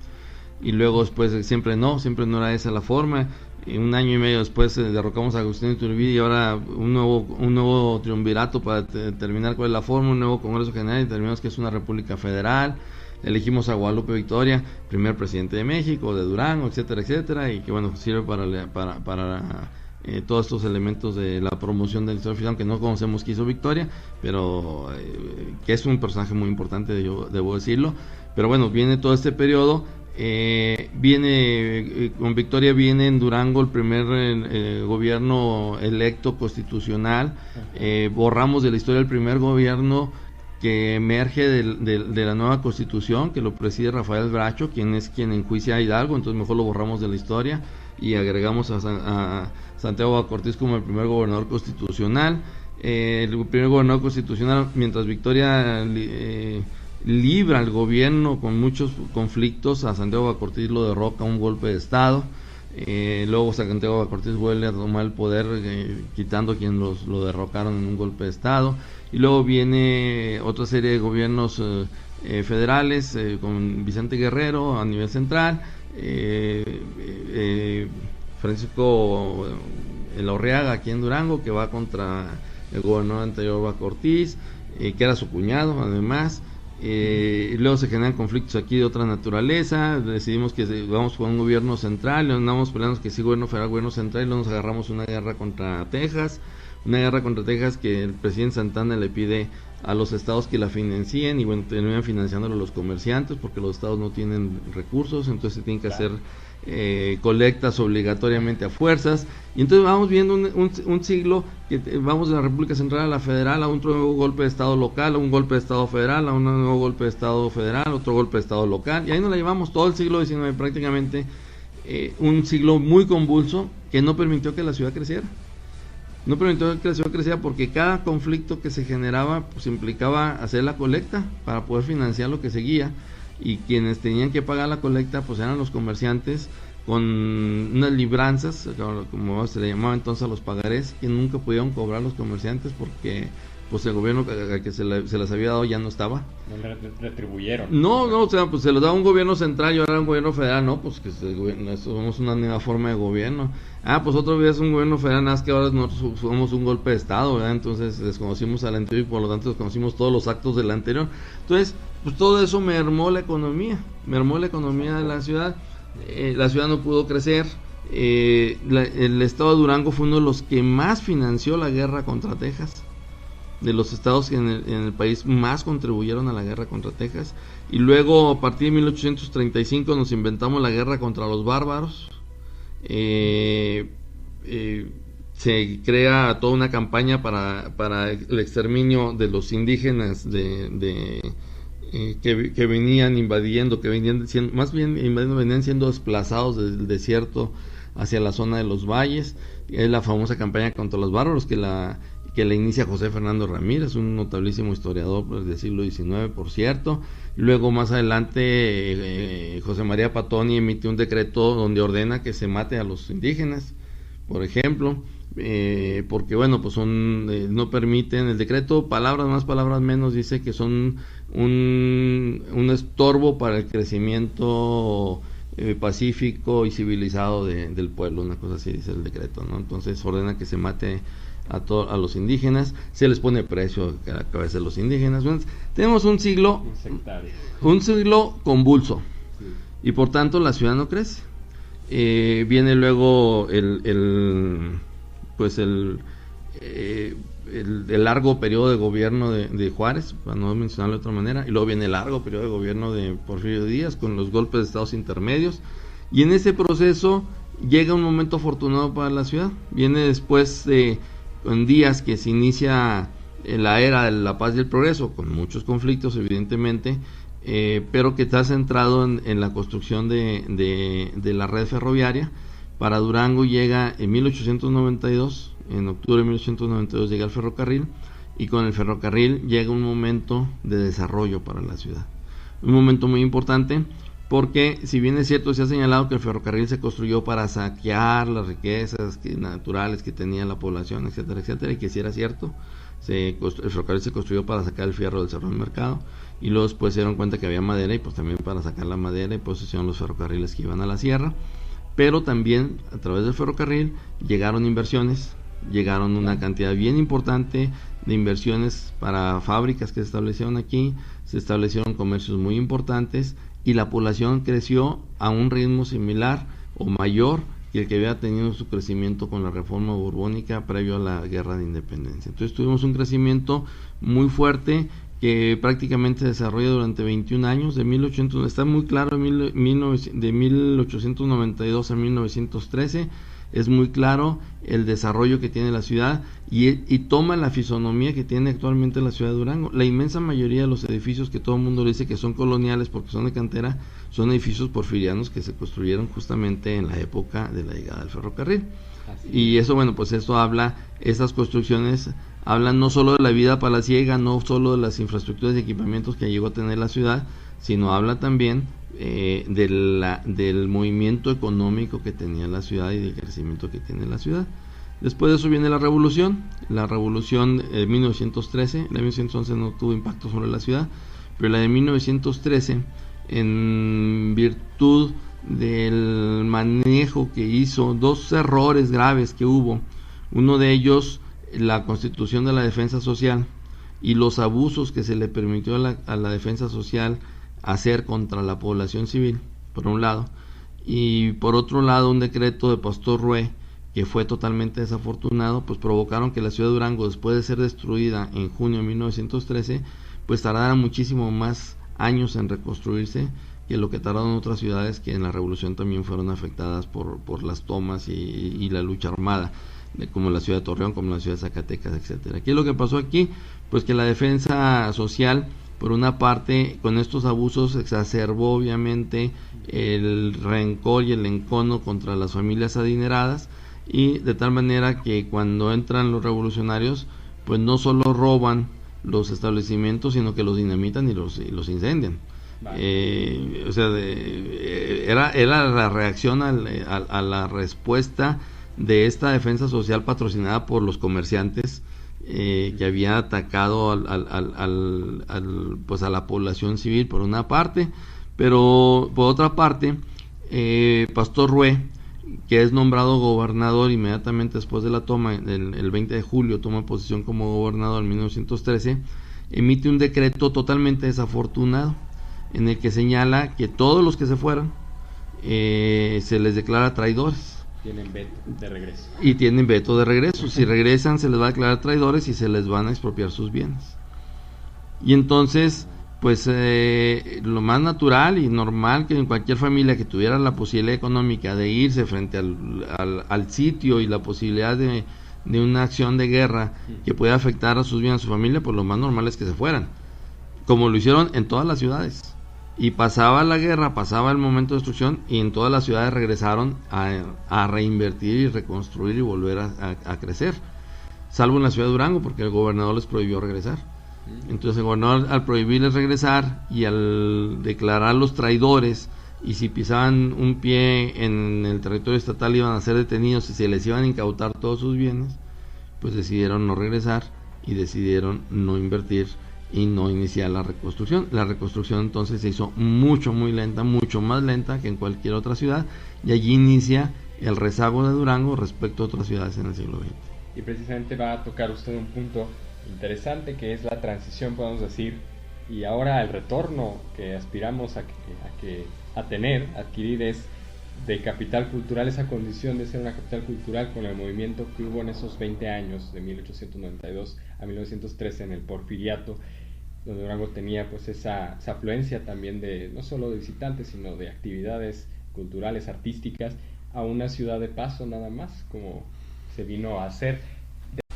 Y luego después siempre no era esa la forma, y un año y medio después derrocamos a Agustín de Iturbide, y ahora un nuevo triunvirato para determinar cuál es la forma, un nuevo congreso general, y determinamos que es una república federal. Elegimos a Guadalupe Victoria, primer presidente de México, de Durango, etcétera, etcétera, y que bueno, sirve para todos estos elementos de la promoción del historia oficial, aunque no conocemos qué hizo Victoria, pero que es un personaje muy importante, yo debo decirlo. Pero bueno, viene todo este periodo, con Victoria viene en Durango el primer gobierno electo constitucional. Borramos de la historia el primer gobierno que emerge de la nueva constitución, que lo preside Rafael Bracho, quien enjuicia a Hidalgo. Entonces mejor lo borramos de la historia y agregamos a Santiago Bacortiz como el primer gobernador constitucional. El primer gobernador constitucional, mientras Victoria libra el gobierno con muchos conflictos, a Santiago Bacortiz lo derroca un golpe de estado. Luego Santiago Bacortiz vuelve a tomar el poder, quitando a quien lo derrocaron en un golpe de estado. Y luego viene otra serie de gobiernos federales, con Vicente Guerrero a nivel central, Francisco Elorriaga aquí en Durango, que va contra el gobernador anterior Bacortiz, que era su cuñado además. Y luego se generan conflictos aquí de otra naturaleza. Decidimos que vamos con un gobierno central, y andamos peleando que sí, gobierno federal, gobierno central, y luego nos agarramos una guerra contra Texas, que el presidente Santana le pide a los estados que la financien, y bueno, terminan financiándolo los comerciantes, porque los estados no tienen recursos, entonces se tienen que hacer colectas obligatoriamente a fuerzas. Y entonces vamos viendo un siglo que vamos de la República Central a la Federal, a un nuevo golpe de estado local, a un golpe de estado federal, a un nuevo golpe de estado federal, otro golpe de estado local, y ahí nos la llevamos todo el siglo XIX prácticamente. Un siglo muy convulso que no permitió que la ciudad creciera. No permitió que la ciudad creciera porque cada conflicto que se generaba pues implicaba hacer la colecta para poder financiar lo que seguía, y quienes tenían que pagar la colecta pues eran los comerciantes, con unas libranzas, como se le llamaba entonces a los pagarés, que nunca pudieron cobrar los comerciantes porque pues el gobierno que se las había dado ya no estaba. No le retribuyeron. No, o sea, pues se los daba un gobierno central y ahora un gobierno federal, no, pues que somos una nueva forma de gobierno. Pues otra vez un gobierno federal, nada más que ahora nosotros somos un golpe de estado, ¿verdad? Entonces desconocimos al anterior y por lo tanto desconocimos todos los actos del anterior. Entonces, pues todo eso mermó la economía de la ciudad. La ciudad no pudo crecer. El estado de Durango fue uno de los que más financió la guerra contra Texas, de los estados que en el país más contribuyeron a la guerra contra Texas. Y luego a partir de 1835 nos inventamos la guerra contra los bárbaros. Se crea toda una campaña para el exterminio de los indígenas que venían invadiendo, venían siendo desplazados del desierto hacia la zona de los valles. Es la famosa campaña contra los bárbaros que la inicia José Fernando Ramírez, un notabilísimo historiador del siglo XIX, por cierto. Luego más adelante José María Patoni emite un decreto donde ordena que se mate a los indígenas, por ejemplo, porque bueno, pues son no permiten, el decreto, palabras más, palabras menos, dice que son un estorbo para el crecimiento pacífico y civilizado del pueblo, una cosa así dice el decreto, ¿no? Entonces ordena que se mate a los indígenas, se les pone precio a la cabeza de los indígenas. Bueno, tenemos un siglo convulso, sí. Y por tanto la ciudad no crece. Viene luego el largo periodo de gobierno de Juárez, para no mencionarlo de otra manera, y luego viene el largo periodo de gobierno de Porfirio Díaz con los golpes de estados intermedios, y en ese proceso llega un momento afortunado para la ciudad. Viene después en Díaz, que se inicia la era de la paz y el progreso, con muchos conflictos evidentemente, pero que está centrado en la construcción de la red ferroviaria. Para Durango llega en 1892, en octubre de 1892 llega el ferrocarril, y con el ferrocarril llega un momento de desarrollo para la ciudad. Un momento muy importante, porque si bien es cierto, se ha señalado que el ferrocarril se construyó para saquear las riquezas naturales que tenía la población, etcétera, etcétera, y que sí era cierto, el ferrocarril se construyó para sacar el fierro del Cerro del Mercado, y luego después se dieron cuenta que había madera, y pues también para sacar la madera, y pues se hicieron los ferrocarriles que iban a la sierra. Pero también a través del ferrocarril llegaron inversiones, llegaron una cantidad bien importante de inversiones para fábricas que se establecieron aquí, se establecieron comercios muy importantes, y la población creció a un ritmo similar o mayor que el que había tenido su crecimiento con la reforma borbónica previo a la guerra de independencia. Entonces tuvimos un crecimiento muy fuerte que prácticamente se desarrolla durante 21 años, está muy claro, de 1892 a 1913, es muy claro el desarrollo que tiene la ciudad y toma la fisonomía que tiene actualmente la ciudad de Durango. La inmensa mayoría de los edificios que todo el mundo dice que son coloniales porque son de cantera, son edificios porfirianos que se construyeron justamente en la época de la llegada del ferrocarril. Y eso, bueno, pues esto estas construcciones hablan no solo de la vida palaciega, no solo de las infraestructuras y equipamientos que llegó a tener la ciudad, sino habla también del movimiento económico que tenía la ciudad y del crecimiento que tiene la ciudad. Después de eso viene la revolución de 1913, la de 1911 no tuvo impacto sobre la ciudad, pero la de 1913, en virtud del manejo que hizo, dos errores graves que hubo, uno de ellos la constitución de la defensa social y los abusos que se le permitió a la defensa social hacer contra la población civil, por un lado, y por otro lado un decreto de Pastor Rué que fue totalmente desafortunado, pues provocaron que la ciudad de Durango, después de ser destruida en junio de 1913, pues tardara muchísimo más años en reconstruirse que lo que tardaron otras ciudades que en la revolución también fueron afectadas por las tomas y la lucha armada, como la ciudad de Torreón, como la ciudad de Zacatecas, etcétera. ¿Qué es lo que pasó aquí? Pues que la defensa social, por una parte, con estos abusos exacerbó obviamente el rencor y el encono contra las familias adineradas, y de tal manera que cuando entran los revolucionarios, pues no solo roban los establecimientos, sino que los dinamitan y los incendian. Vale. Era la reacción a la respuesta de esta defensa social patrocinada por los comerciantes que había atacado pues a la población civil por una parte, pero por otra parte Pastor Rué, que es nombrado gobernador inmediatamente después de la toma, el 20 de julio toma posición como gobernador en 1913, emite un decreto totalmente desafortunado en el que señala que todos los que se fueran se les declara traidores. Tienen veto de regreso. Y tienen veto de regreso. Si regresan se les va a declarar traidores y se les van a expropiar sus bienes. Y entonces, pues lo más natural y normal que en cualquier familia que tuviera la posibilidad económica de irse frente al sitio y la posibilidad de una acción de guerra que pueda afectar a sus bienes, a su familia, pues lo más normal es que se fueran, como lo hicieron en todas las ciudades. Y pasaba la guerra, pasaba el momento de destrucción, y en todas las ciudades regresaron a reinvertir y reconstruir y volver a crecer, salvo en la ciudad de Durango, porque el gobernador les prohibió regresar. Entonces el gobernador, al prohibirles regresar y al declararlos traidores y si pisaban un pie en el territorio estatal iban a ser detenidos y se les iban a incautar todos sus bienes, pues decidieron no regresar y decidieron no invertir y no iniciar la reconstrucción. La reconstrucción entonces se hizo muy lenta, mucho más lenta que en cualquier otra ciudad, y allí inicia el rezago de Durango respecto a otras ciudades en el siglo XX. Y precisamente va a tocar usted un punto interesante, que es la transición, podemos decir, y ahora el retorno que aspiramos a adquirir es de capital cultural, esa condición de ser una capital cultural con el movimiento que hubo en esos 20 años, de 1892 a 1913 en el Porfiriato, donde Durango tenía pues esa afluencia también de no solo de visitantes, sino de actividades culturales, artísticas, a una ciudad de paso nada más, como se vino a hacer.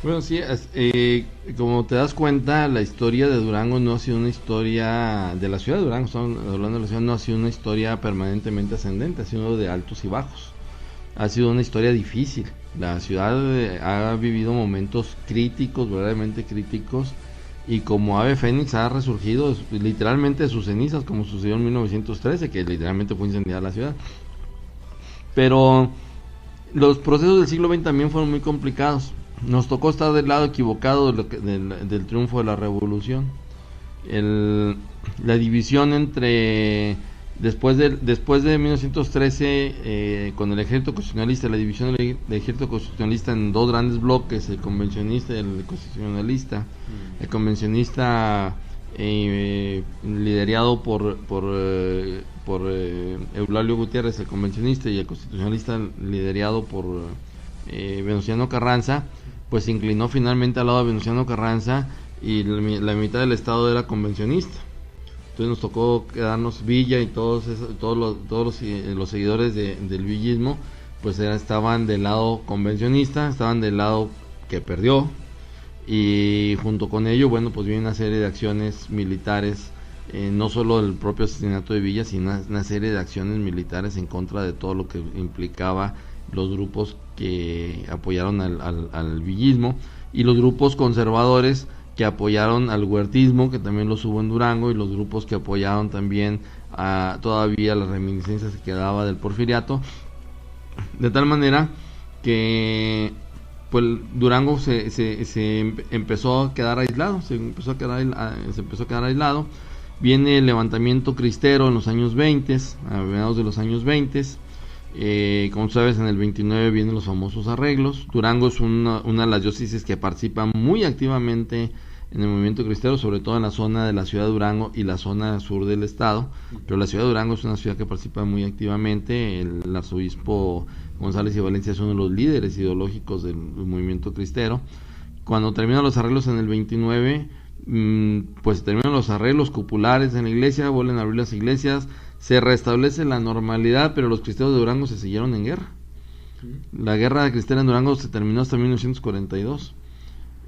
Bueno, sí, como te das cuenta, la historia de Durango no ha sido una historia de la ciudad de Durango, estamos hablando de la ciudad, no ha sido una historia permanentemente ascendente, ha sido de altos y bajos, ha sido una historia difícil. La ciudad ha vivido momentos críticos, verdaderamente críticos, y como ave fénix ha resurgido literalmente de sus cenizas, como sucedió en 1913, que literalmente fue incendiada la ciudad. Pero los procesos del siglo XX también fueron muy complicados. Nos tocó estar del lado equivocado del triunfo de la revolución. La división entre después de 1913 con el ejército constitucionalista, la división del ejército constitucionalista en dos grandes bloques, el convencionista y el constitucionalista. El convencionista liderado por Eulalio Gutiérrez, el convencionista, y el constitucionalista liderado por Venustiano Carranza, pues se inclinó finalmente al lado de Venustiano Carranza, y la mitad del estado era convencionista. Entonces nos tocó quedarnos Villa y todos los seguidores del villismo, pues estaban del lado convencionista, estaban del lado que perdió, y junto con ello, bueno, pues viene una serie de acciones militares, no solo el propio asesinato de Villa, sino una serie de acciones militares en contra de todo lo que implicaba los grupos que apoyaron al villismo, y los grupos conservadores que apoyaron al huertismo, que también los hubo en Durango, y los grupos que apoyaron también todavía las reminiscencias que quedaba del Porfiriato, de tal manera que pues Durango se empezó a quedar aislado, se empezó a quedar aislado. Viene el levantamiento cristero en los años 20, a mediados de los años 20. Como sabes, en el 29 vienen los famosos arreglos. Durango es una de las diócesis que participa muy activamente en el movimiento cristero, sobre todo en la zona de la ciudad de Durango y la zona sur del estado, pero la ciudad de Durango es una ciudad que participa muy activamente. El arzobispo González y Valencia es uno de los líderes ideológicos del movimiento cristero. Cuando terminan los arreglos en el 29, pues terminan los arreglos cupulares en la iglesia, vuelven a abrir las iglesias, se restablece la normalidad, pero los cristeros de Durango se siguieron en guerra. La guerra cristera en Durango se terminó hasta 1942.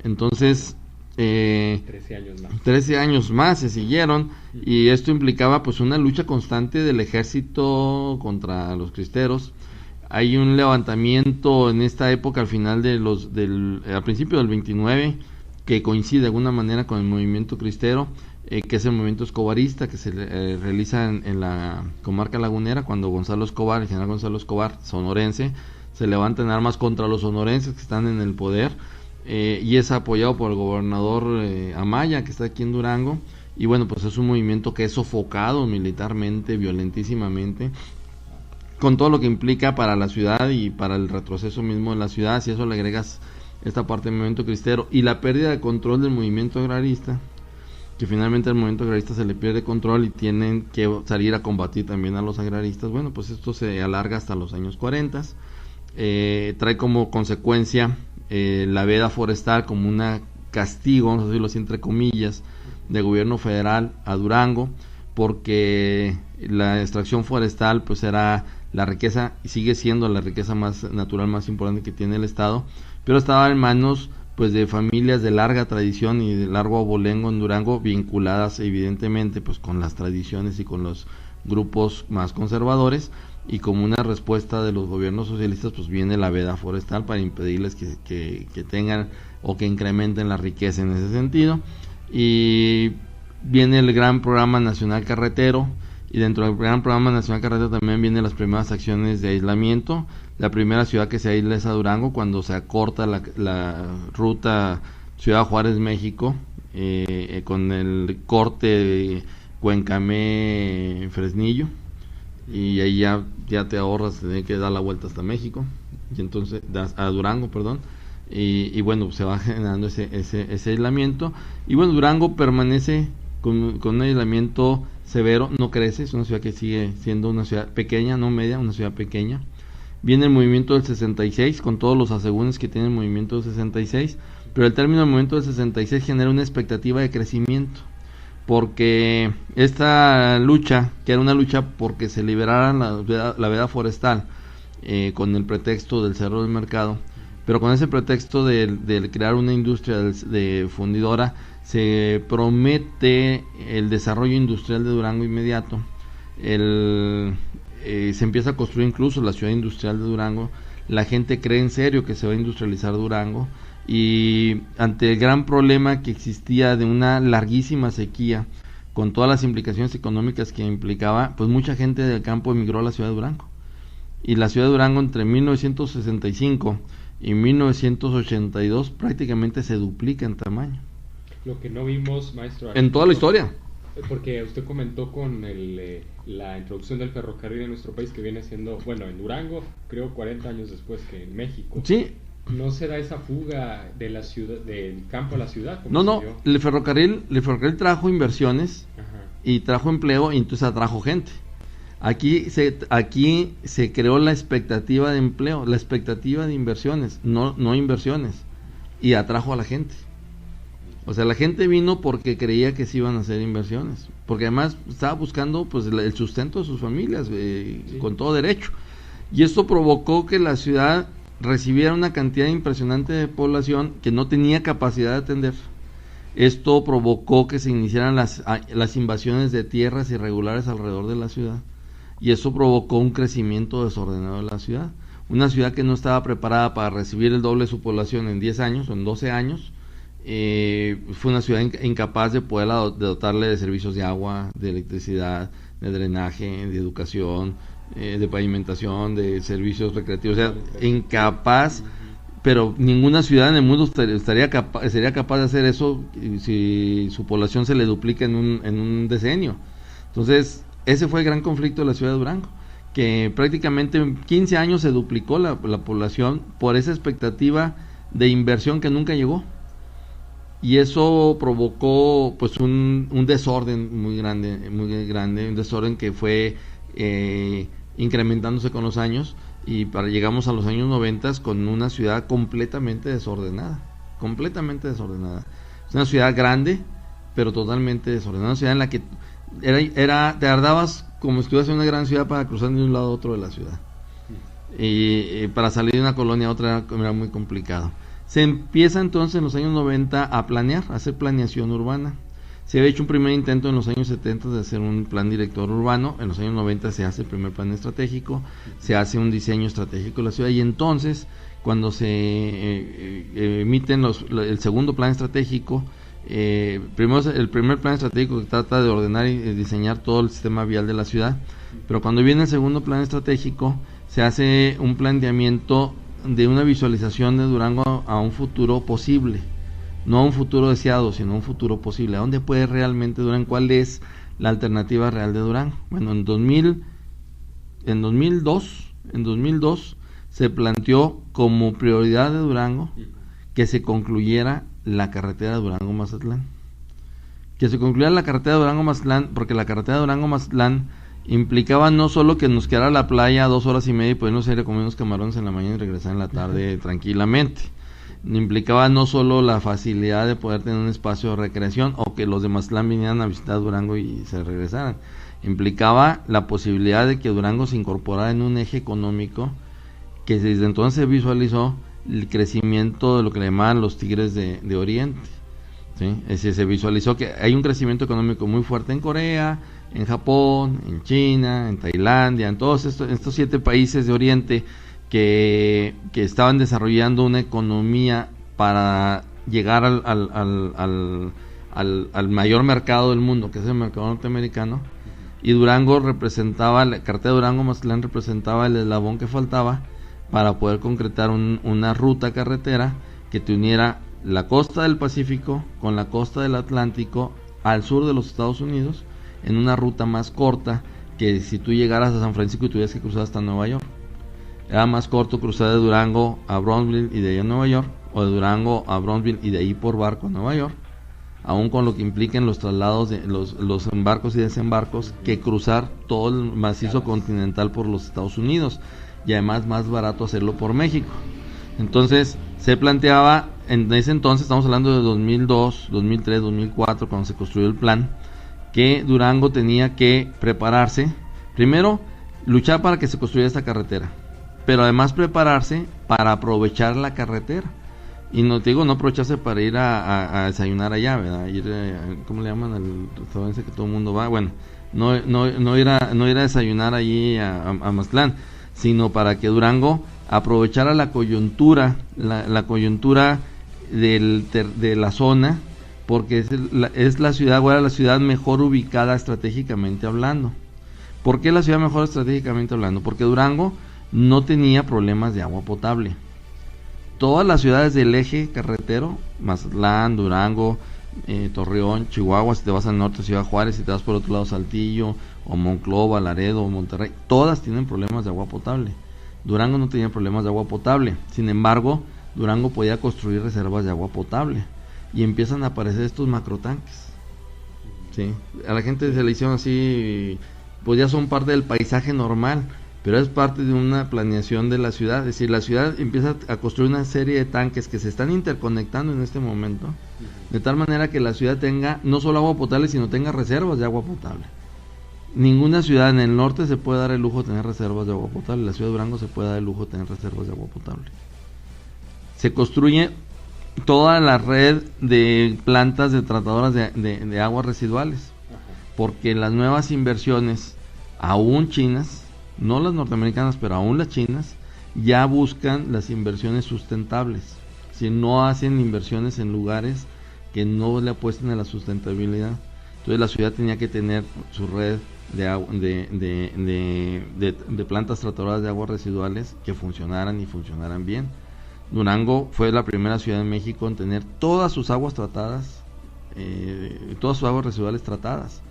Entonces 13 años más se siguieron, y esto implicaba pues una lucha constante del ejército contra los cristeros. Hay un levantamiento en esta época, al final al principio del 29, que coincide de alguna manera con el movimiento cristero, que es el movimiento escobarista, que se realiza en la comarca lagunera, cuando el general Gonzalo Escobar, sonorense, se levanta en armas contra los sonorenses que están en el poder, y es apoyado por el gobernador Amaya, que está aquí en Durango. Y bueno, pues es un movimiento que es sofocado militarmente, violentísimamente, con todo lo que implica para la ciudad y para el retroceso mismo de la ciudad. Si eso le agregas esta parte del movimiento cristero y la pérdida de control del movimiento agrarista, que finalmente al movimiento agrarista se le pierde control y tienen que salir a combatir también a los agraristas, bueno, pues esto se alarga hasta los años 40. Trae como consecuencia la veda forestal como un castigo, vamos a decirlo así entre comillas, de gobierno federal a Durango, porque la extracción forestal pues era la riqueza, y sigue siendo la riqueza más natural, más importante que tiene el estado, pero estaba en manos pues de familias de larga tradición y de largo abolengo en Durango, vinculadas evidentemente pues con las tradiciones y con los grupos más conservadores, y como una respuesta de los gobiernos socialistas pues viene la veda forestal para impedirles que tengan o que incrementen la riqueza en ese sentido. Y viene el gran programa nacional carretero, y dentro del Gran Programa Nacional Carretera también vienen las primeras acciones de aislamiento. La primera ciudad que se aísla es a Durango, cuando se acorta la ruta Ciudad Juárez, México, con el corte de Cuencamé, Fresnillo, y ahí ya te ahorras tener que dar la vuelta hasta México, y entonces a Durango, perdón, y bueno, se va generando ese aislamiento, y bueno, Durango permanece con un aislamiento severo, no crece, es una ciudad que sigue siendo una ciudad pequeña, no media, una ciudad pequeña. Viene el movimiento del 66, con todos los asegúnes que tiene el movimiento del 66, pero el término del movimiento del 66 genera una expectativa de crecimiento, porque esta lucha, que era una lucha porque se liberara la veda forestal, con el pretexto del Cerro del Mercado, pero con ese pretexto de crear una industria de fundidora, se promete el desarrollo industrial de Durango inmediato. Se empieza a construir incluso la ciudad industrial de Durango. La gente cree en serio que se va a industrializar Durango, y ante el gran problema que existía de una larguísima sequía, con todas las implicaciones económicas que implicaba, pues mucha gente del campo emigró a la ciudad de Durango, y la ciudad de Durango entre 1965 y 1982 prácticamente se duplica en tamaño. Lo que no vimos, maestro, en toda la historia. Porque usted comentó con la introducción del ferrocarril en nuestro país, que viene siendo, bueno, en Durango, creo 40 años después que en México. Sí. ¿No se da esa fuga de la ciudad, del campo a la ciudad? No, el ferrocarril trajo inversiones. Ajá. Y trajo empleo, y entonces atrajo gente. Aquí se creó la expectativa de empleo, la expectativa de inversiones, no inversiones, y atrajo a la gente. O sea, la gente vino porque creía que se iban a hacer inversiones, porque además estaba buscando pues el sustento de sus familias, sí, con todo derecho. Y esto provocó que la ciudad recibiera una cantidad impresionante de población que no tenía capacidad de atender. Esto provocó que se iniciaran las invasiones de tierras irregulares alrededor de la ciudad, y eso provocó un crecimiento desordenado de la ciudad. Una ciudad que no estaba preparada para recibir el doble de su población en 10 años o en 12 años, fue una ciudad incapaz de poder dotarle de servicios de agua, de electricidad, de drenaje, de educación, de pavimentación, de servicios recreativos, o sea, incapaz. Pero ninguna ciudad en el mundo sería capaz de hacer eso si su población se le duplica en un decenio. Entonces, ese fue el gran conflicto de la ciudad de Durango, que prácticamente en 15 años se duplicó la población por esa expectativa de inversión que nunca llegó. Y eso provocó pues un desorden muy grande, un desorden que fue incrementándose con los años, y llegamos a los años 90 con una ciudad completamente desordenada. Es una ciudad grande, pero totalmente desordenada, una ciudad en la que te tardabas como si estuvieras en una gran ciudad para cruzar de un lado a otro de la ciudad, y para salir de una colonia a otra era muy complicado. Se empieza entonces en los años 90 a planear, a hacer planeación urbana. Se había hecho un primer intento en los años 70 de hacer un plan director urbano. En los años 90 se hace el primer plan estratégico, se hace un diseño estratégico de la ciudad, y entonces cuando se emiten el segundo plan estratégico, primero el primer plan estratégico que trata de ordenar y diseñar todo el sistema vial de la ciudad, pero cuando viene el segundo plan estratégico se hace un planteamiento de una visualización de Durango a un futuro posible, no a un futuro deseado, sino a un futuro posible. ¿A dónde puede realmente Durango? ¿Cuál es la alternativa real de Durango? Bueno, en 2002 se planteó como prioridad de Durango que se concluyera la carretera de Durango-Mazatlán. Que se concluyera la carretera de Durango-Mazatlán, porque la carretera de Durango-Mazatlán implicaba no solo que nos quedara la playa 2 horas y media y podernos ir a comer unos camarones en la mañana y regresar en la tarde tranquilamente. Implicaba no solo la facilidad de poder tener un espacio de recreación, o que los de Mazatlán vinieran a visitar Durango y se regresaran. Implicaba la posibilidad de que Durango se incorporara en un eje económico que desde entonces se visualizó el crecimiento de lo que le llamaban los tigres de Oriente, ¿sí? Es decir, se visualizó que hay un crecimiento económico muy fuerte en Corea, en Japón, en China, en Tailandia, en todos estos 7 países de Oriente que estaban desarrollando una economía para llegar al mayor mercado del mundo, que es el mercado norteamericano. y Durango representaba, la carretera Durango-Mazatlán representaba el eslabón que faltaba para poder concretar una ruta carretera que te uniera la costa del Pacífico con la costa del Atlántico al sur de los Estados Unidos en una ruta más corta que si tú llegaras a San Francisco y tuvieras que cruzar hasta Nueva York. Era más corto cruzar de Durango a Brownsville y de ahí a Nueva York, o de Durango a Brownsville y de ahí por barco a Nueva York, aún con lo que impliquen los traslados de los embarcos y desembarcos, que cruzar todo el macizo continental por los Estados Unidos, y además más barato hacerlo por México. Entonces se planteaba, en ese entonces, estamos hablando de 2002, 2003, 2004, cuando se construyó el plan, que Durango tenía que prepararse, primero luchar para que se construyera esta carretera, pero además prepararse para aprovechar la carretera. Y no te digo, no aprovecharse para ir a desayunar allá, ¿verdad? Ir, ¿cómo le llaman al restaurante que todo el mundo va? Bueno, no ir a desayunar allí a Mazatlán, sino para que Durango aprovechara la coyuntura, la coyuntura de la zona, porque es la ciudad, bueno, la ciudad mejor ubicada estratégicamente hablando. ¿Por qué la ciudad mejor estratégicamente hablando? Porque Durango no tenía problemas de agua potable. Todas las ciudades del eje carretero, Mazatlán, Durango, Torreón, Chihuahua, si te vas al norte, Ciudad Juárez, si te vas por otro lado, Saltillo, o Monclova, Laredo, o Monterrey, todas tienen problemas de agua potable. Durango no tenía problemas de agua potable. Sin embargo, Durango podía construir reservas de agua potable, y empiezan a aparecer estos macrotanques. ¿Sí? A la gente se le hicieron así, pues ya son parte del paisaje normal, pero es parte de una planeación de la ciudad. Es decir, la ciudad empieza a construir una serie de tanques que se están interconectando en este momento, de tal manera que la ciudad tenga no solo agua potable, sino tenga reservas de agua potable. Ninguna ciudad en el norte se puede dar el lujo de tener reservas de agua potable. La ciudad de Durango se puede dar el lujo de tener reservas de agua potable. Se construye toda la red de plantas de tratadoras de aguas residuales, porque las nuevas inversiones, aún chinas, no las norteamericanas, pero aún las chinas, ya buscan las inversiones sustentables. Si no hacen inversiones en lugares que no le apuesten a la sustentabilidad. Entonces la ciudad tenía que tener su red de plantas tratadoras de aguas residuales que funcionaran y funcionaran bien. Durango fue la primera ciudad en México en tener todas sus aguas tratadas, todas sus aguas residuales tratadas.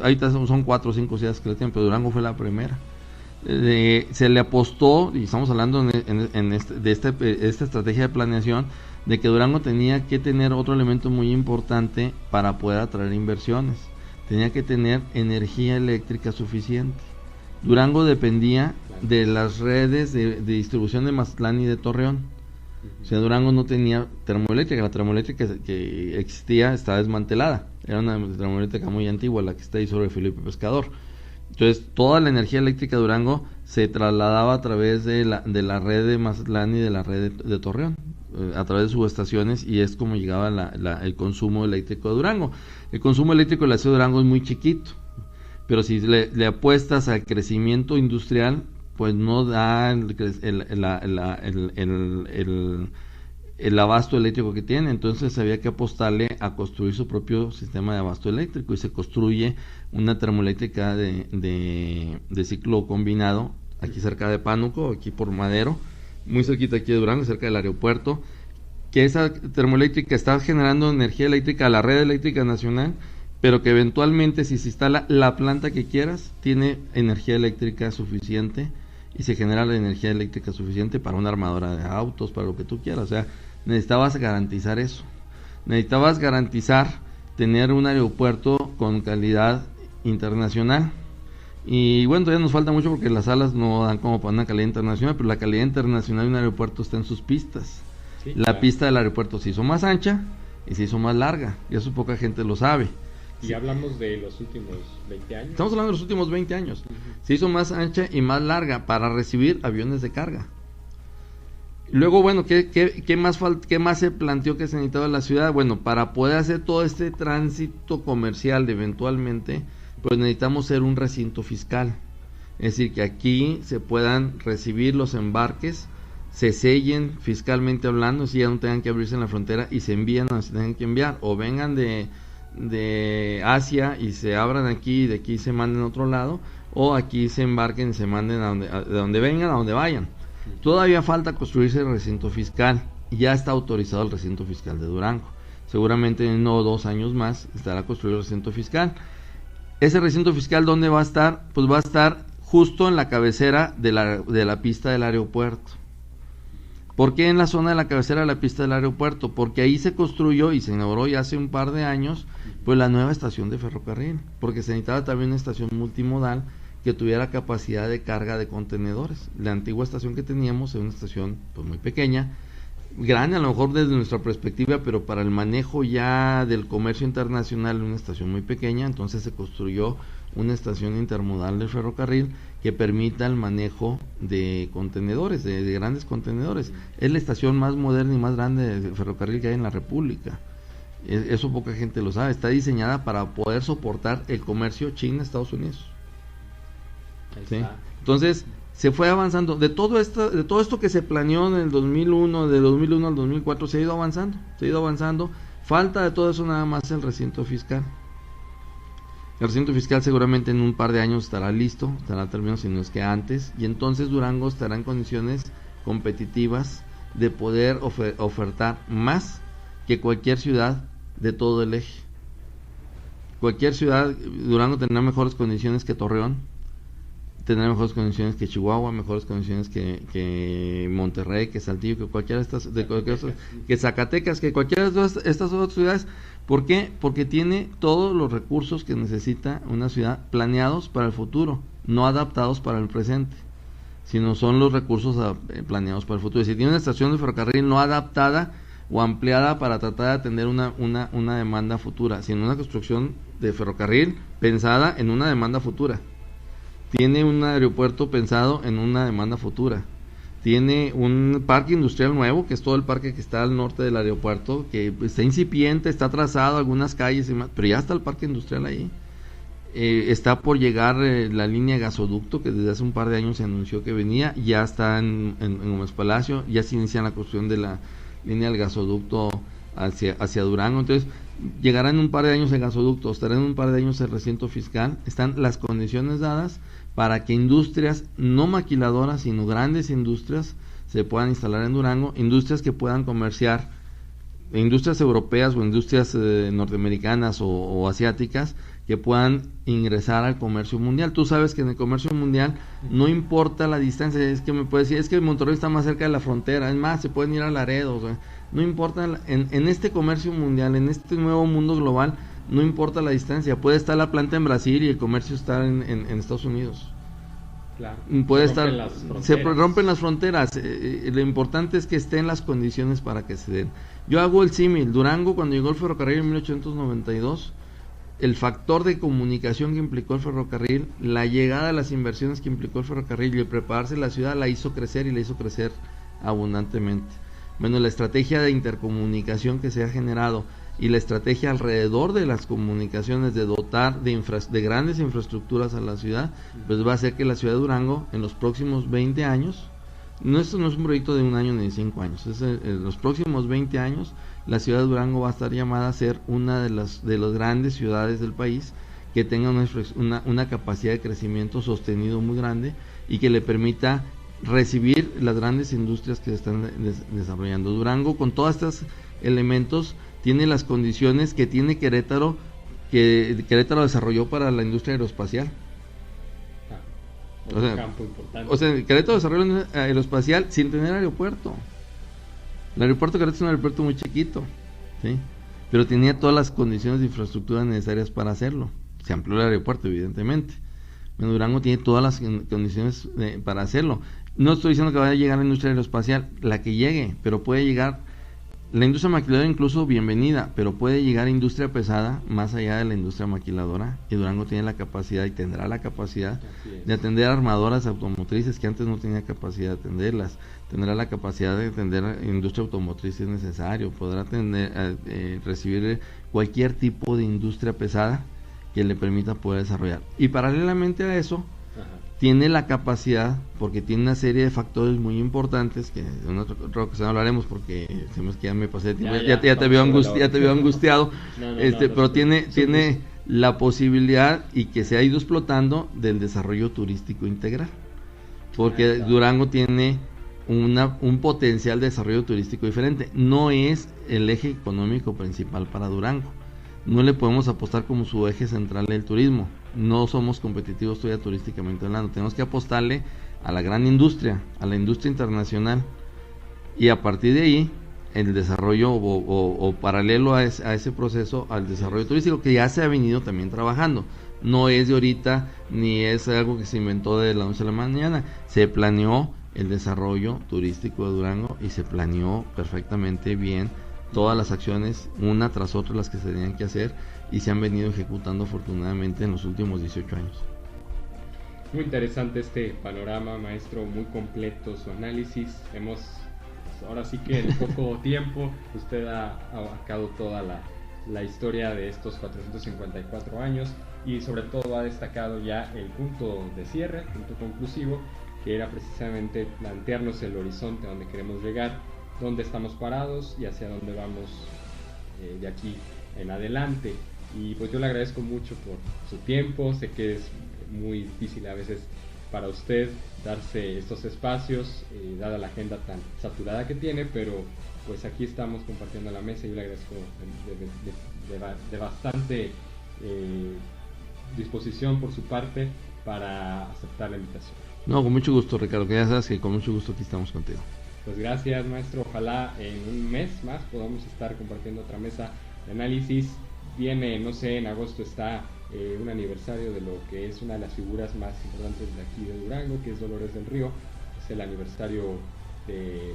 Ahorita son 4 o 5 ciudades que lo tienen, pero Durango fue la primera. Se le apostó, y estamos hablando de esta estrategia de planeación, de que Durango tenía que tener otro elemento muy importante para poder atraer inversiones. Tenía que tener energía eléctrica suficiente. Durango dependía de las redes de distribución de Mazatlán y de Torreón. O sea, Durango no tenía termoeléctrica. La termoeléctrica que existía estaba desmantelada. Era una termoeléctrica muy antigua, la que está ahí sobre Felipe Pescador. Entonces, toda la energía eléctrica de Durango se trasladaba a través de la red de Mazatlán y de la red de Torreón, a través de subestaciones, y es como llegaba el consumo eléctrico de Durango. El consumo eléctrico de la ciudad de Durango es muy chiquito, pero si le apuestas al crecimiento industrial, pues no da el abasto eléctrico que tiene. Entonces había que apostarle a construir su propio sistema de abasto eléctrico, y se construye una termoeléctrica de ciclo combinado aquí cerca de Pánuco, aquí por Madero, muy cerquita aquí de Durango, cerca del aeropuerto, que esa termoeléctrica está generando energía eléctrica a la red eléctrica nacional, pero que eventualmente, si se instala la planta que quieras, tiene energía eléctrica suficiente, y se genera la energía eléctrica suficiente para una armadora de autos, para lo que tú quieras. O sea, necesitabas garantizar eso. Necesitabas garantizar tener un aeropuerto con calidad internacional. Y bueno, todavía nos falta mucho porque las salas no dan como para una calidad internacional, pero la calidad internacional de un aeropuerto está en sus pistas. Sí, la pista del aeropuerto se hizo más ancha y se hizo más larga, y eso poca gente lo sabe. Y hablamos de los últimos 20 años. Estamos hablando de los últimos 20 años. Se hizo más ancha y más larga para recibir aviones de carga. Luego, bueno, ¿qué más se planteó que se necesitaba en la ciudad? Bueno, para poder hacer todo este tránsito comercial eventualmente, pues necesitamos ser un recinto fiscal. Es decir, que aquí se puedan recibir los embarques, se sellen fiscalmente hablando, si ya no tengan que abrirse en la frontera y se envían a donde se tengan que enviar, o vengan de de Asia y se abran aquí y de aquí se manden a otro lado, o aquí se embarquen y se manden de donde vengan, a donde vayan. Todavía falta construirse el recinto fiscal. Ya está autorizado el recinto fiscal de Durango. Seguramente en 1 o 2 años más estará construido el recinto fiscal. Ese recinto fiscal, ¿dónde va a estar? Pues va a estar justo en la cabecera de la pista del aeropuerto. ¿Por qué en la zona de la cabecera de la pista del aeropuerto? Porque ahí se construyó y se inauguró ya hace un par de años pues la nueva estación de ferrocarril, porque se necesitaba también una estación multimodal que tuviera capacidad de carga de contenedores. La antigua estación que teníamos era una estación pues muy pequeña, grande a lo mejor desde nuestra perspectiva, pero para el manejo ya del comercio internacional una estación muy pequeña. Entonces se construyó una estación intermodal del ferrocarril que permita el manejo de contenedores, de grandes contenedores. Es la estación más moderna y más grande de ferrocarril que hay en la República. Eso poca gente lo sabe. Está diseñada para poder soportar el comercio China-Estados Unidos. ¿Sí? Entonces se fue avanzando. De todo esto que se planeó en el 2001, de 2001 al 2004, se ha ido avanzando. Falta de todo eso nada más el recinto fiscal. El recinto fiscal seguramente en un par de años estará listo, estará terminado, si no es que antes, y entonces Durango estará en condiciones competitivas de poder ofertar más que cualquier ciudad de todo el eje. Cualquier ciudad, Durango tendrá mejores condiciones que Torreón, tendrá mejores condiciones que Chihuahua, mejores condiciones que Monterrey, que Saltillo, que cualquiera de estas, que Zacatecas, que cualquiera de estas otras ciudades. ¿Por qué? Porque tiene todos los recursos que necesita una ciudad planeados para el futuro, no adaptados para el presente, sino son los recursos planeados para el futuro. Si tiene una estación de ferrocarril no adaptada o ampliada para tratar de atender una demanda futura, sino una construcción de ferrocarril pensada en una demanda futura. Tiene un aeropuerto pensado en una demanda futura. Tiene un parque industrial nuevo, que es todo el parque que está al norte del aeropuerto, que está incipiente, está trazado, algunas calles y más, pero ya está el parque industrial ahí. Está por llegar la línea gasoducto, que desde hace un par de años se anunció que venía, ya está en Gómez Palacio, ya se inicia la construcción de la línea del gasoducto hacia Durango. Entonces llegará en un par de años el gasoducto, estará en un par de años el recinto fiscal. Están las condiciones dadas para que industrias no maquiladoras, sino grandes industrias se puedan instalar en Durango, industrias que puedan comerciar, industrias europeas o industrias norteamericanas o asiáticas, que puedan ingresar al comercio mundial. Tú sabes que en el comercio mundial no importa la distancia. Es que me puedes decir, es que Monterrey está más cerca de la frontera, es más, se pueden ir a Laredo, o sea, no importa, en este comercio mundial, en este nuevo mundo global, no importa la distancia. Puede estar la planta en Brasil y el comercio está en Estados Unidos. Claro. Puede se rompen las fronteras. Lo importante es que estén las condiciones para que se den. Yo hago el símil. Durango, cuando llegó el ferrocarril en 1892, el factor de comunicación que implicó el ferrocarril, la llegada de las inversiones que implicó el ferrocarril y el prepararse la ciudad, la hizo crecer y la hizo crecer abundantemente. Bueno, la estrategia de intercomunicación que se ha generado y la estrategia alrededor de las comunicaciones de dotar de grandes infraestructuras a la ciudad, pues va a hacer que la ciudad de Durango en los próximos 20 años, esto no es un proyecto de 1 año ni de 5 años, en los próximos 20 años la ciudad de Durango va a estar llamada a ser una de las grandes ciudades del país, que tenga una capacidad de crecimiento sostenido muy grande y que le permita recibir las grandes industrias que se están desarrollando. Durango, con todos estos elementos, tiene las condiciones que tiene Querétaro, que Querétaro desarrolló para la industria aeroespacial. Campo importante. O sea, Querétaro desarrolló aeroespacial sin tener aeropuerto. El aeropuerto de Querétaro es un aeropuerto muy chiquito, ¿sí? Pero tenía todas las condiciones de infraestructura necesarias para hacerlo. Se amplió el aeropuerto, evidentemente. Bueno, Durango tiene todas las condiciones para hacerlo. No estoy diciendo que vaya a llegar la industria aeroespacial, la que llegue, pero puede llegar la industria maquiladora, incluso bienvenida, pero puede llegar industria pesada más allá de la industria maquiladora, y Durango tiene la capacidad y tendrá la capacidad de atender armadoras automotrices que antes no tenía capacidad de atenderlas, tendrá la capacidad de atender industria automotriz si es necesario, podrá recibir cualquier tipo de industria pesada que le permita poder desarrollar. Y paralelamente a eso, tiene la capacidad, porque tiene una serie de factores muy importantes, que en otra ocasión hablaremos, porque se me es que ya me pasé de tiempo, ya te veo angustiado, pero tiene la posibilidad, y que se ha ido explotando, del desarrollo turístico integral, porque Durango tiene un potencial de desarrollo turístico diferente. No es el eje económico principal para Durango, no le podemos apostar como su eje central el turismo, no somos competitivos todavía turísticamente hablando, tenemos que apostarle a la gran industria, a la industria internacional, y a partir de ahí el desarrollo o paralelo a ese proceso, al desarrollo turístico, que ya se ha venido también trabajando. No es de ahorita, ni es algo que se inventó de la noche a la mañana, se planeó el desarrollo turístico de Durango y se planeó perfectamente bien todas las acciones, una tras otra, las que se tenían que hacer, y se han venido ejecutando afortunadamente en los últimos 18 años. Muy interesante este panorama, maestro, muy completo su análisis. Hemos, ahora sí que en poco tiempo, usted ha abarcado toda la historia de estos 454 años, y sobre todo ha destacado ya el punto de cierre, el punto conclusivo, que era precisamente plantearnos el horizonte a donde queremos llegar, dónde estamos parados y hacia dónde vamos de aquí en adelante. Y pues yo le agradezco mucho por su tiempo. Sé que es muy difícil a veces para usted darse estos espacios, dada la agenda tan saturada que tiene, pero pues aquí estamos compartiendo la mesa, y yo le agradezco de bastante disposición por su parte para aceptar la invitación. No, con mucho gusto, Ricardo, que ya sabes que con mucho gusto aquí estamos contigo. Pues gracias, maestro. Ojalá en un mes más podamos estar compartiendo otra mesa de análisis. Viene, no sé, en agosto está un aniversario de lo que es una de las figuras más importantes de aquí de Durango, que es Dolores del Río. Es el aniversario de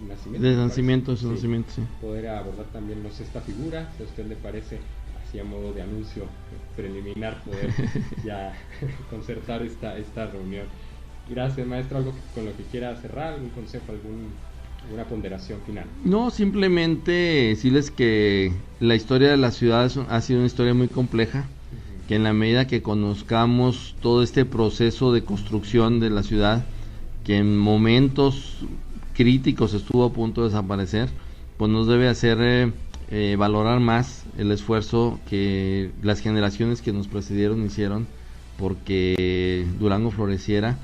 nacimiento. De nacimiento, de su nacimiento, sí. Poder abordar también, no sé, esta figura, si a usted le parece, así a modo de anuncio preliminar, poder ya concertar esta reunión. Gracias, maestro. ¿Algo con lo que quiera cerrar? ¿Algún consejo, alguna ponderación final? No, simplemente decirles que la historia de la ciudad ha sido una historia muy compleja, que en la medida que conozcamos todo este proceso de construcción de la ciudad, que en momentos críticos estuvo a punto de desaparecer, pues nos debe hacer valorar más el esfuerzo que las generaciones que nos precedieron hicieron porque Durango floreciera.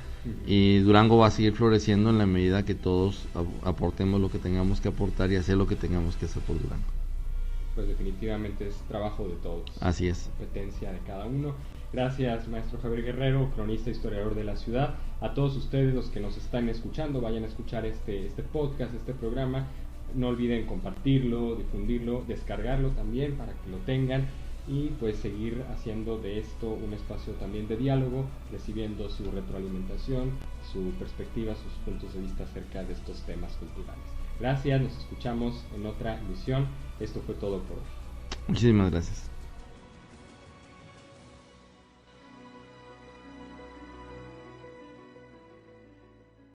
Y Durango va a seguir floreciendo en la medida que todos aportemos lo que tengamos que aportar y hacer lo que tengamos que hacer por Durango. Pues definitivamente es trabajo de todos. Así es. Competencia de cada uno. Gracias, maestro Javier Guerrero, cronista e historiador de la ciudad. A todos ustedes los que nos están escuchando, vayan a escuchar este podcast, este programa. No olviden compartirlo, difundirlo, descargarlo también para que lo tengan, y pues seguir haciendo de esto un espacio también de diálogo, recibiendo su retroalimentación, su perspectiva, sus puntos de vista acerca de estos temas culturales. Gracias, nos escuchamos en otra emisión. Esto fue todo por hoy. Muchísimas gracias.